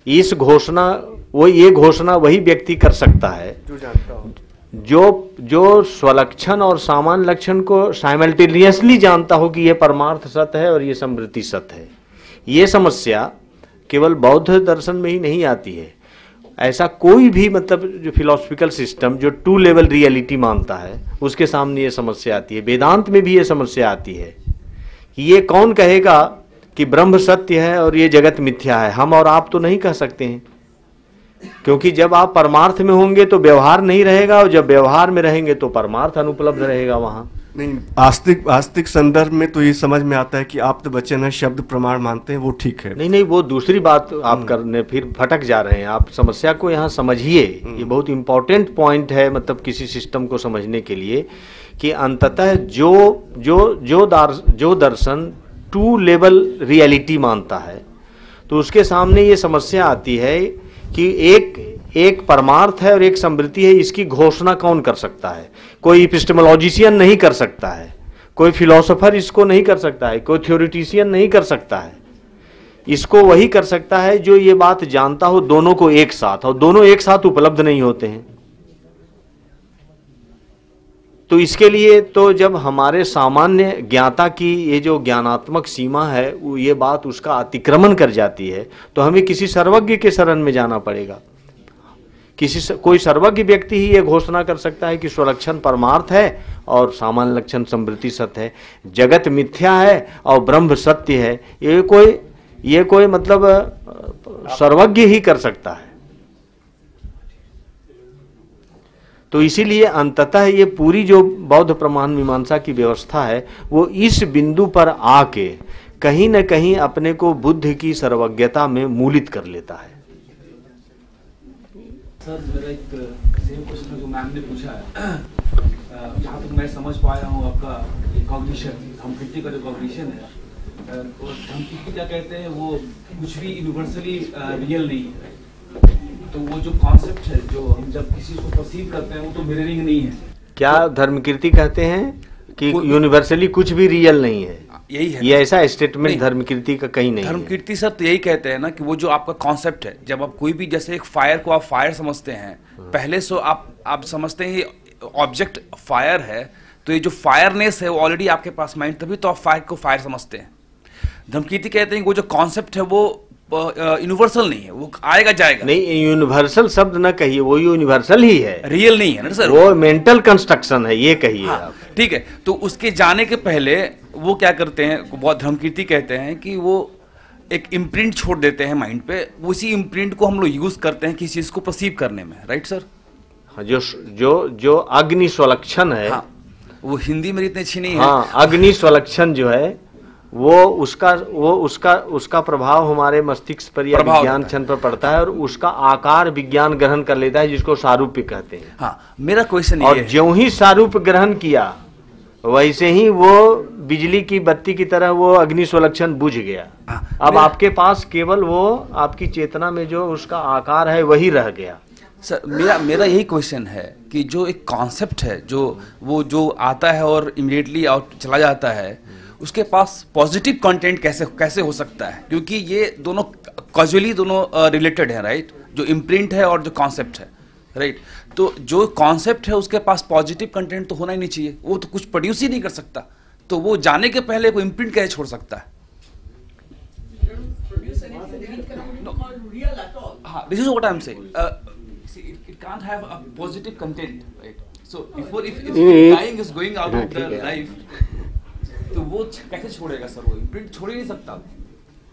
Speaker 6: इस घोषणा ये घोषणा वही व्यक्ति कर सकता है
Speaker 9: जो जानता हो,
Speaker 6: जो स्वलक्षण और सामान्य लक्षण को साइमल्टेनियसली जानता हो कि ये परमार्थ सत्य है और ये समृद्धि सत्य है। ये समस्या केवल बौद्ध दर्शन में ही नहीं आती है। ऐसा कोई भी मतलब जो फिलोसफिकल सिस्टम जो टू लेवल रियलिटी मानता है उसके सामने ये समस्या आती है। वेदांत में भी ये समस्या आती है कि ये कौन कहेगा कि ब्रह्म सत्य है और ये जगत मिथ्या है? हम और आप तो नहीं कह सकते हैं, क्योंकि जब आप परमार्थ में होंगे तो व्यवहार नहीं रहेगा और जब व्यवहार में रहेंगे तो परमार्थ अनुपलब्ध रहेगा। वहां
Speaker 9: नहीं, आस्तिक संदर्भ में तो ये समझ में आता है कि आप तो वचन है, शब्द प्रमाण मानते हैं, वो ठीक है।
Speaker 6: नहीं, वो दूसरी बात आप करने फिर भटक जा रहे हैं। आप समस्या को यहाँ समझिए, ये बहुत इंपॉर्टेंट पॉइंट है मतलब किसी सिस्टम को समझने के लिए कि अंततः जो दर्शन टू लेवल रियलिटी मानता है तो उसके सामने ये समस्या आती है कि एक परमार्थ है और एक समृद्धि है, इसकी घोषणा कौन कर सकता है? कोई एपिस्टेमोलॉजिशियन नहीं कर सकता है, कोई फिलोसोफर इसको नहीं कर सकता है, कोई थ्योरिटिशियन नहीं कर सकता है। इसको वही कर सकता है जो ये बात जानता हो दोनों को एक साथ, और दोनों एक साथ उपलब्ध नहीं होते हैं। तो इसके लिए तो जब हमारे सामान्य ज्ञाता की ये जो ज्ञानात्मक सीमा है वो ये बात उसका अतिक्रमण कर जाती है, तो हमें किसी सर्वज्ञ के शरण में जाना पड़ेगा। कोई सर्वज्ञ व्यक्ति ही ये घोषणा कर सकता है कि स्वलक्षण परमार्थ है और सामान्य लक्षण समृद्धि सत्य है, जगत मिथ्या है और ब्रह्म सत्य है। ये कोई मतलब सर्वज्ञ ही कर सकता है। तो इसीलिए अंततः ये पूरी जो बौद्ध प्रमाण मीमांसा की व्यवस्था है वो इस बिंदु पर आके कहीं न कहीं अपने को बुद्ध की सर्वज्ञता में मूलित कर लेता है।
Speaker 10: सर मेरा एक सेम क्वेश्चन जो मैम ने पूछा है, जहाँ तक मैं समझ पाया हूँ आपका कॉग्निशन, धम्मकीर्ति का जो कॉग्निशन है, धम्मकीर्ति क्या कहते हैं, वो कुछ भी यूनिवर्सली रियल नहीं है। तो वो जो कॉन्सेप्ट है, जो हम जब किसी को परसीव करते हैं, वो तो मिररिंग नहीं है।
Speaker 6: क्या धर्मकीर्ति कहते हैं कि यूनिवर्सली कुछ भी रियल नहीं है?
Speaker 10: यही है
Speaker 6: ये ऐसा स्टेटमेंट धर्मकीर्ति का कहीं नहीं है।
Speaker 10: धर्मकीर्ति सर तो यही कहते हैं ना कि वो जो आपका कॉन्सेप्ट है, जब आप कोई भी जैसे एक फायर को आप फायर समझते हैं, पहले सो आप समझते हैं ये ऑब्जेक्ट फायर है, तो ये जो फायरनेस है वो ऑलरेडी आपके पास माइंड, तभी तो आप फायर को फायर समझते हैं। धर्मकीर्ति कहते हैं कि वो जो कॉन्सेप्ट है वो यूनिवर्सल नहीं है, वो आएगा जाएगा
Speaker 6: नहीं। यूनिवर्सल शब्द ना कहिए, वो यूनिवर्सल ही है,
Speaker 10: रियल नहीं है ना सर,
Speaker 6: वो मेंटल कंस्ट्रक्शन है, ये कहिए आप।
Speaker 10: ठीक है, तो उसके जाने के पहले वो क्या करते हैं, बहुत धर्मकीर्ति कहते हैं कि वो एक इम्प्रिंट छोड़ देते हैं माइंड पे, उसी इम्प्रिंट को हम लोग यूज करते हैं किसी चीज को परसीव करने में, राइट सर?
Speaker 6: हाँ, जो अग्नि स्वलक्षण है,
Speaker 10: हाँ, वो हिंदी में इतनी अच्छी नहीं है।
Speaker 6: हाँ, अग्नि स्वलक्षण जो है वो उसका प्रभाव हमारे मस्तिष्क पर या विज्ञान क्षण पर पड़ता है और उसका आकार विज्ञान ग्रहण कर लेता है, जिसको सारूप्य कहते हैं।
Speaker 10: हाँ, मेरा क्वेश्चन ये
Speaker 6: और ज्यों ही सारूप्य ग्रहण किया वैसे ही वो बिजली की बत्ती की तरह वो अग्नि स्वलक्षण बुझ गया। अब आपके पास केवल वो आपकी चेतना में जो उसका आकार है वही रह गया।
Speaker 10: सर मेरा यही क्वेश्चन है कि जो एक कॉन्सेप्ट है, जो आता है और इमीडिएटली आउट चला जाता है, उसके पास पॉजिटिव कंटेंट कैसे हो सकता है? क्योंकि ये दोनों कॉजुअली दोनों रिलेटेड है, राइट? जो इम्प्रिंट है और जो कॉन्सेप्ट है, राइट? तो जो कॉन्सेप्ट है उसके पास पॉजिटिव कंटेंट तो होना ही नहीं चाहिए, वो तो कुछ प्रोड्यूस ही नहीं कर सकता, तो वो जाने के पहले वो इम्प्रिंट कैसे छोड़ सकता है? हाँ, this is what I am saying, it can't have a positive content, right? So if dying is going out of the life, तो वो कैसे छोड़ेगा सर? वो इम्प्रिंट छोड़ ही नहीं सकता।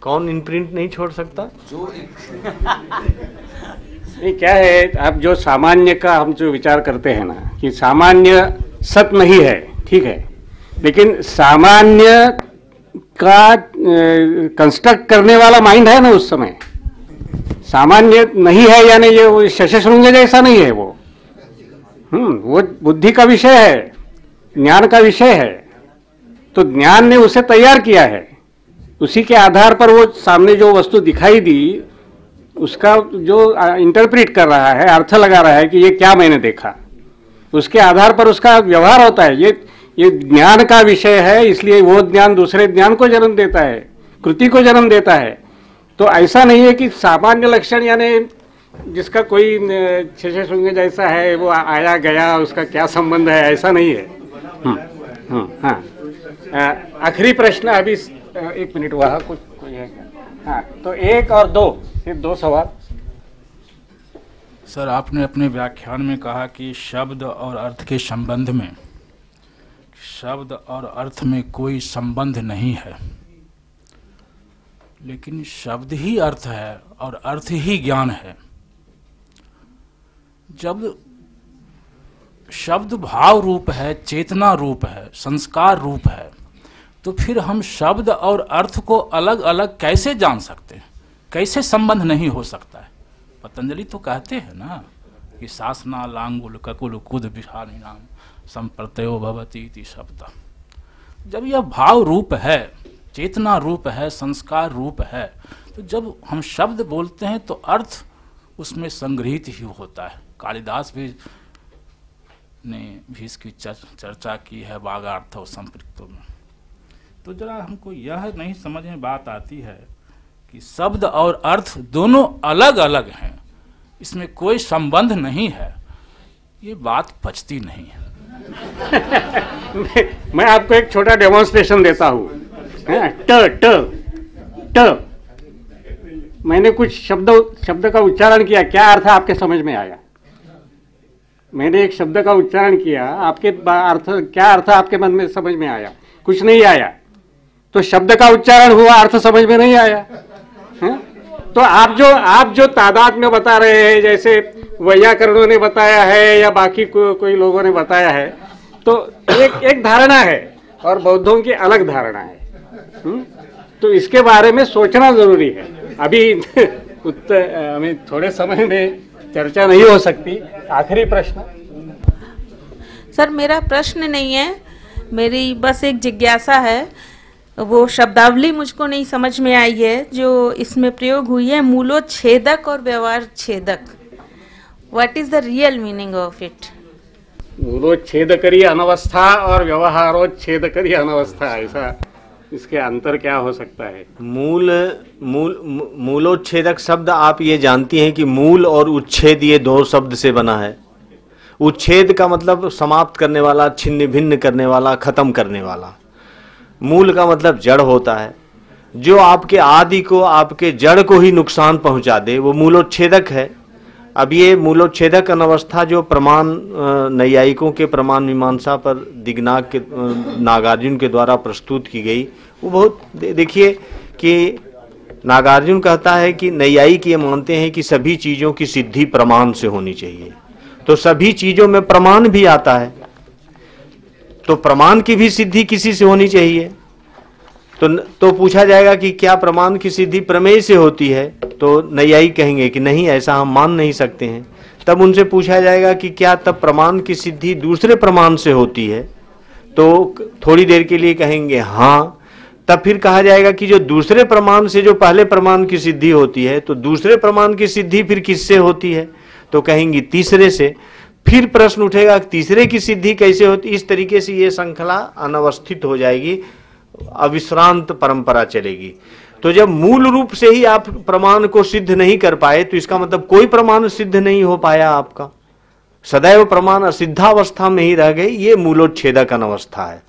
Speaker 6: कौन इम्प्रिंट नहीं छोड़ सकता?
Speaker 10: जो
Speaker 2: नहीं, क्या है, आप जो सामान्य का हम जो विचार करते हैं ना कि सामान्य सत्य नहीं है, ठीक है, लेकिन सामान्य का कंस्ट्रक्ट करने वाला माइंड है ना, उस समय सामान्य नहीं है, यानी ये शशशृंग जैसा नहीं है, वो बुद्धि का विषय है, ज्ञान का विषय है, तो ज्ञान ने उसे तैयार किया है, उसी के आधार पर वो सामने जो वस्तु दिखाई दी उसका जो इंटरप्रेट कर रहा है, अर्थ लगा रहा है कि ये क्या मैंने देखा, उसके आधार पर उसका व्यवहार होता है। ये ज्ञान का विषय है, इसलिए वो ज्ञान दूसरे ज्ञान को जन्म देता है, कृति को जन्म देता है। तो ऐसा नहीं है कि सामान्य लक्षण यानी जिसका कोई शशशृंग जैसा है वो आया गया, उसका क्या संबंध है, ऐसा नहीं है। हाँ, आखिरी प्रश्न अभी 1 मिनट वहाँ कुछ कोई है क्या? हाँ, तो 1 और 2, फिर 2 सवाल।
Speaker 11: सर, आपने अपने व्याख्यान में कहा कि शब्द और अर्थ के संबंध में, शब्द और अर्थ में कोई संबंध नहीं है, लेकिन शब्द ही अर्थ है और अर्थ ही ज्ञान है। जब शब्द भाव रूप है, चेतना रूप है, संस्कार रूप है, तो फिर हम शब्द और अर्थ को अलग अलग कैसे जान सकते हैं? कैसे संबंध नहीं हो सकता है? पतंजलि तो कहते हैं ना कि सासना लांगुल ककुल कुद विषाणी नाम संप्रतयो भवती इति शब्द। जब यह भाव रूप है, चेतना रूप है, संस्कार रूप है, तो जब हम शब्द बोलते हैं तो अर्थ उसमें संग्रहित ही होता है। कालिदास भी ने भी इसकी चर्चा की है वागार्थ और संपृक्तों में। तो जरा हमको यह नहीं समझ में बात आती है कि शब्द और अर्थ दोनों अलग अलग हैं, इसमें कोई संबंध नहीं है, ये बात पचती नहीं है।
Speaker 2: मैं आपको एक छोटा डेमोन्स्ट्रेशन देता हूँ। ट ट ट मैंने कुछ शब्द का उच्चारण किया, क्या अर्थ आपके समझ में आया? मैंने एक शब्द का उच्चारण किया, आपके क्या अर्थ आपके मन में समझ में आया? कुछ नहीं आया। तो शब्द का उच्चारण हुआ, अर्थ समझ में नहीं आया है? तो आप जो तादाद में बता रहे हैं, जैसे वैयाकरणों ने बताया है या बाकी कोई लोगों ने बताया है, तो एक धारणा है और बौद्धों की अलग धारणा है। तो इसके बारे में सोचना जरूरी है। अभी हमें थोड़े समय में चर्चा नहीं हो सकती। आखिरी प्रश्न।
Speaker 12: सर, मेरा प्रश्न नहीं है, मेरी बस एक जिज्ञासा है। वो शब्दावली मुझको नहीं समझ में आई है जो इसमें प्रयोग हुई है, मूलोच्छेदक और व्यवहार छेदक। What is the real meaning of it?
Speaker 2: मूलोच्छेदकरी अनवस्था और व्यवहारोच्छेदकरी अनवस्था, ऐसा इसके अंतर क्या हो सकता है?
Speaker 6: मूलोच्छेदक शब्द आप ये जानती हैं कि मूल और उच्छेद ये दो शब्द से बना है। उच्छेद का मतलब समाप्त करने वाला, छिन्न भिन्न करने वाला, खत्म करने वाला। मूल का मतलब जड़ होता है। जो आपके आदि को, आपके जड़ को ही नुकसान पहुंचा दे वो मूलोच्छेदक है। अब ये मूलोच्छेदक अनवस्था जो प्रमाण नैयायिकों के प्रमाण मीमांसा पर दिग्नाग के नागार्जुन के द्वारा प्रस्तुत की गई, वो बहुत देखिए कि नागार्जुन कहता है कि नैयायिक ये मानते हैं कि सभी चीज़ों की सिद्धि प्रमाण से होनी चाहिए। तो सभी चीज़ों में प्रमाण भी आता है, तो प्रमाण की भी सिद्धि किसी से होनी चाहिए। तो पूछा जाएगा कि क्या प्रमाण की सिद्धि प्रमेय से होती है? तो नैयायिक कहेंगे कि नहीं, ऐसा हम मान नहीं सकते हैं। तब उनसे पूछा जाएगा कि क्या तब प्रमाण की सिद्धि दूसरे प्रमाण से होती है? तो थोड़ी देर के लिए कहेंगे हाँ। तब फिर कहा जाएगा कि जो दूसरे प्रमाण से जो पहले प्रमाण की सिद्धि होती है, तो दूसरे प्रमाण की सिद्धि फिर किससे होती है? तो कहेंगे तीसरे से। फिर प्रश्न उठेगा तीसरे की सिद्धि कैसे होती? इस तरीके से ये श्रृंखला अनवस्थित हो जाएगी, अविश्रांत परंपरा चलेगी। तो जब मूल रूप से ही आप प्रमाण को सिद्ध नहीं कर पाए, तो इसका मतलब कोई प्रमाण सिद्ध नहीं हो पाया आपका, सदैव प्रमाण असिद्धावस्था में ही रह गए। ये मूलोच्छेदक अनवस्था है।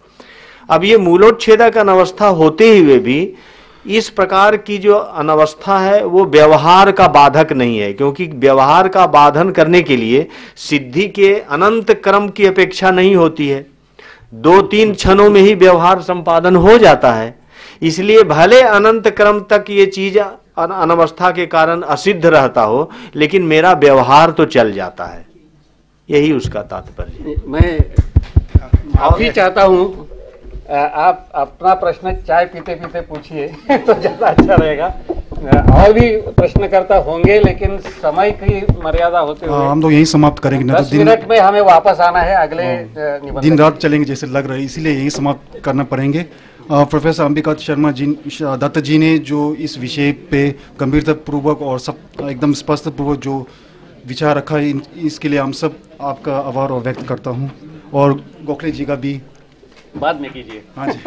Speaker 6: अब ये मूलोच्छेदक अनवस्था होते हुए भी इस प्रकार की जो अनवस्था है वो व्यवहार का बाधक नहीं है, क्योंकि व्यवहार का बाधन करने के लिए सिद्धि के अनंत क्रम की अपेक्षा नहीं होती है। 2-3 क्षणों में ही व्यवहार संपादन हो जाता है। इसलिए भले अनंत क्रम तक ये चीज अनवस्था के कारण असिद्ध रहता हो, लेकिन मेरा व्यवहार तो चल जाता है। यही उसका तात्पर्य।
Speaker 2: मैं माफी चाहता हूँ, आप अपना प्रश्न चाय पीते पीते पूछिए तो ज्यादा अच्छा रहेगा। और भी प्रश्नकर्ता होंगे, लेकिन समय की मर्यादा होते हुए
Speaker 1: हम तो यही समाप्त करेंगे।
Speaker 2: 10 मिनट में हमें वापस आना है, अगले
Speaker 1: दिन रात चलेंगे जैसे लग रहा है, इसीलिए यही समाप्त करना पड़ेंगे। प्रोफेसर अंबिका शर्मा जी दत्त जी ने जो इस विषय पे गंभीरता पूर्वक और सब एकदम स्पष्ट पूर्वक जो विचार रखा है, इसके लिए हम सब आपका आभार व्यक्त करता हूँ। और गोखले जी का भी
Speaker 2: बाद में कीजिए।
Speaker 1: हाँ जी।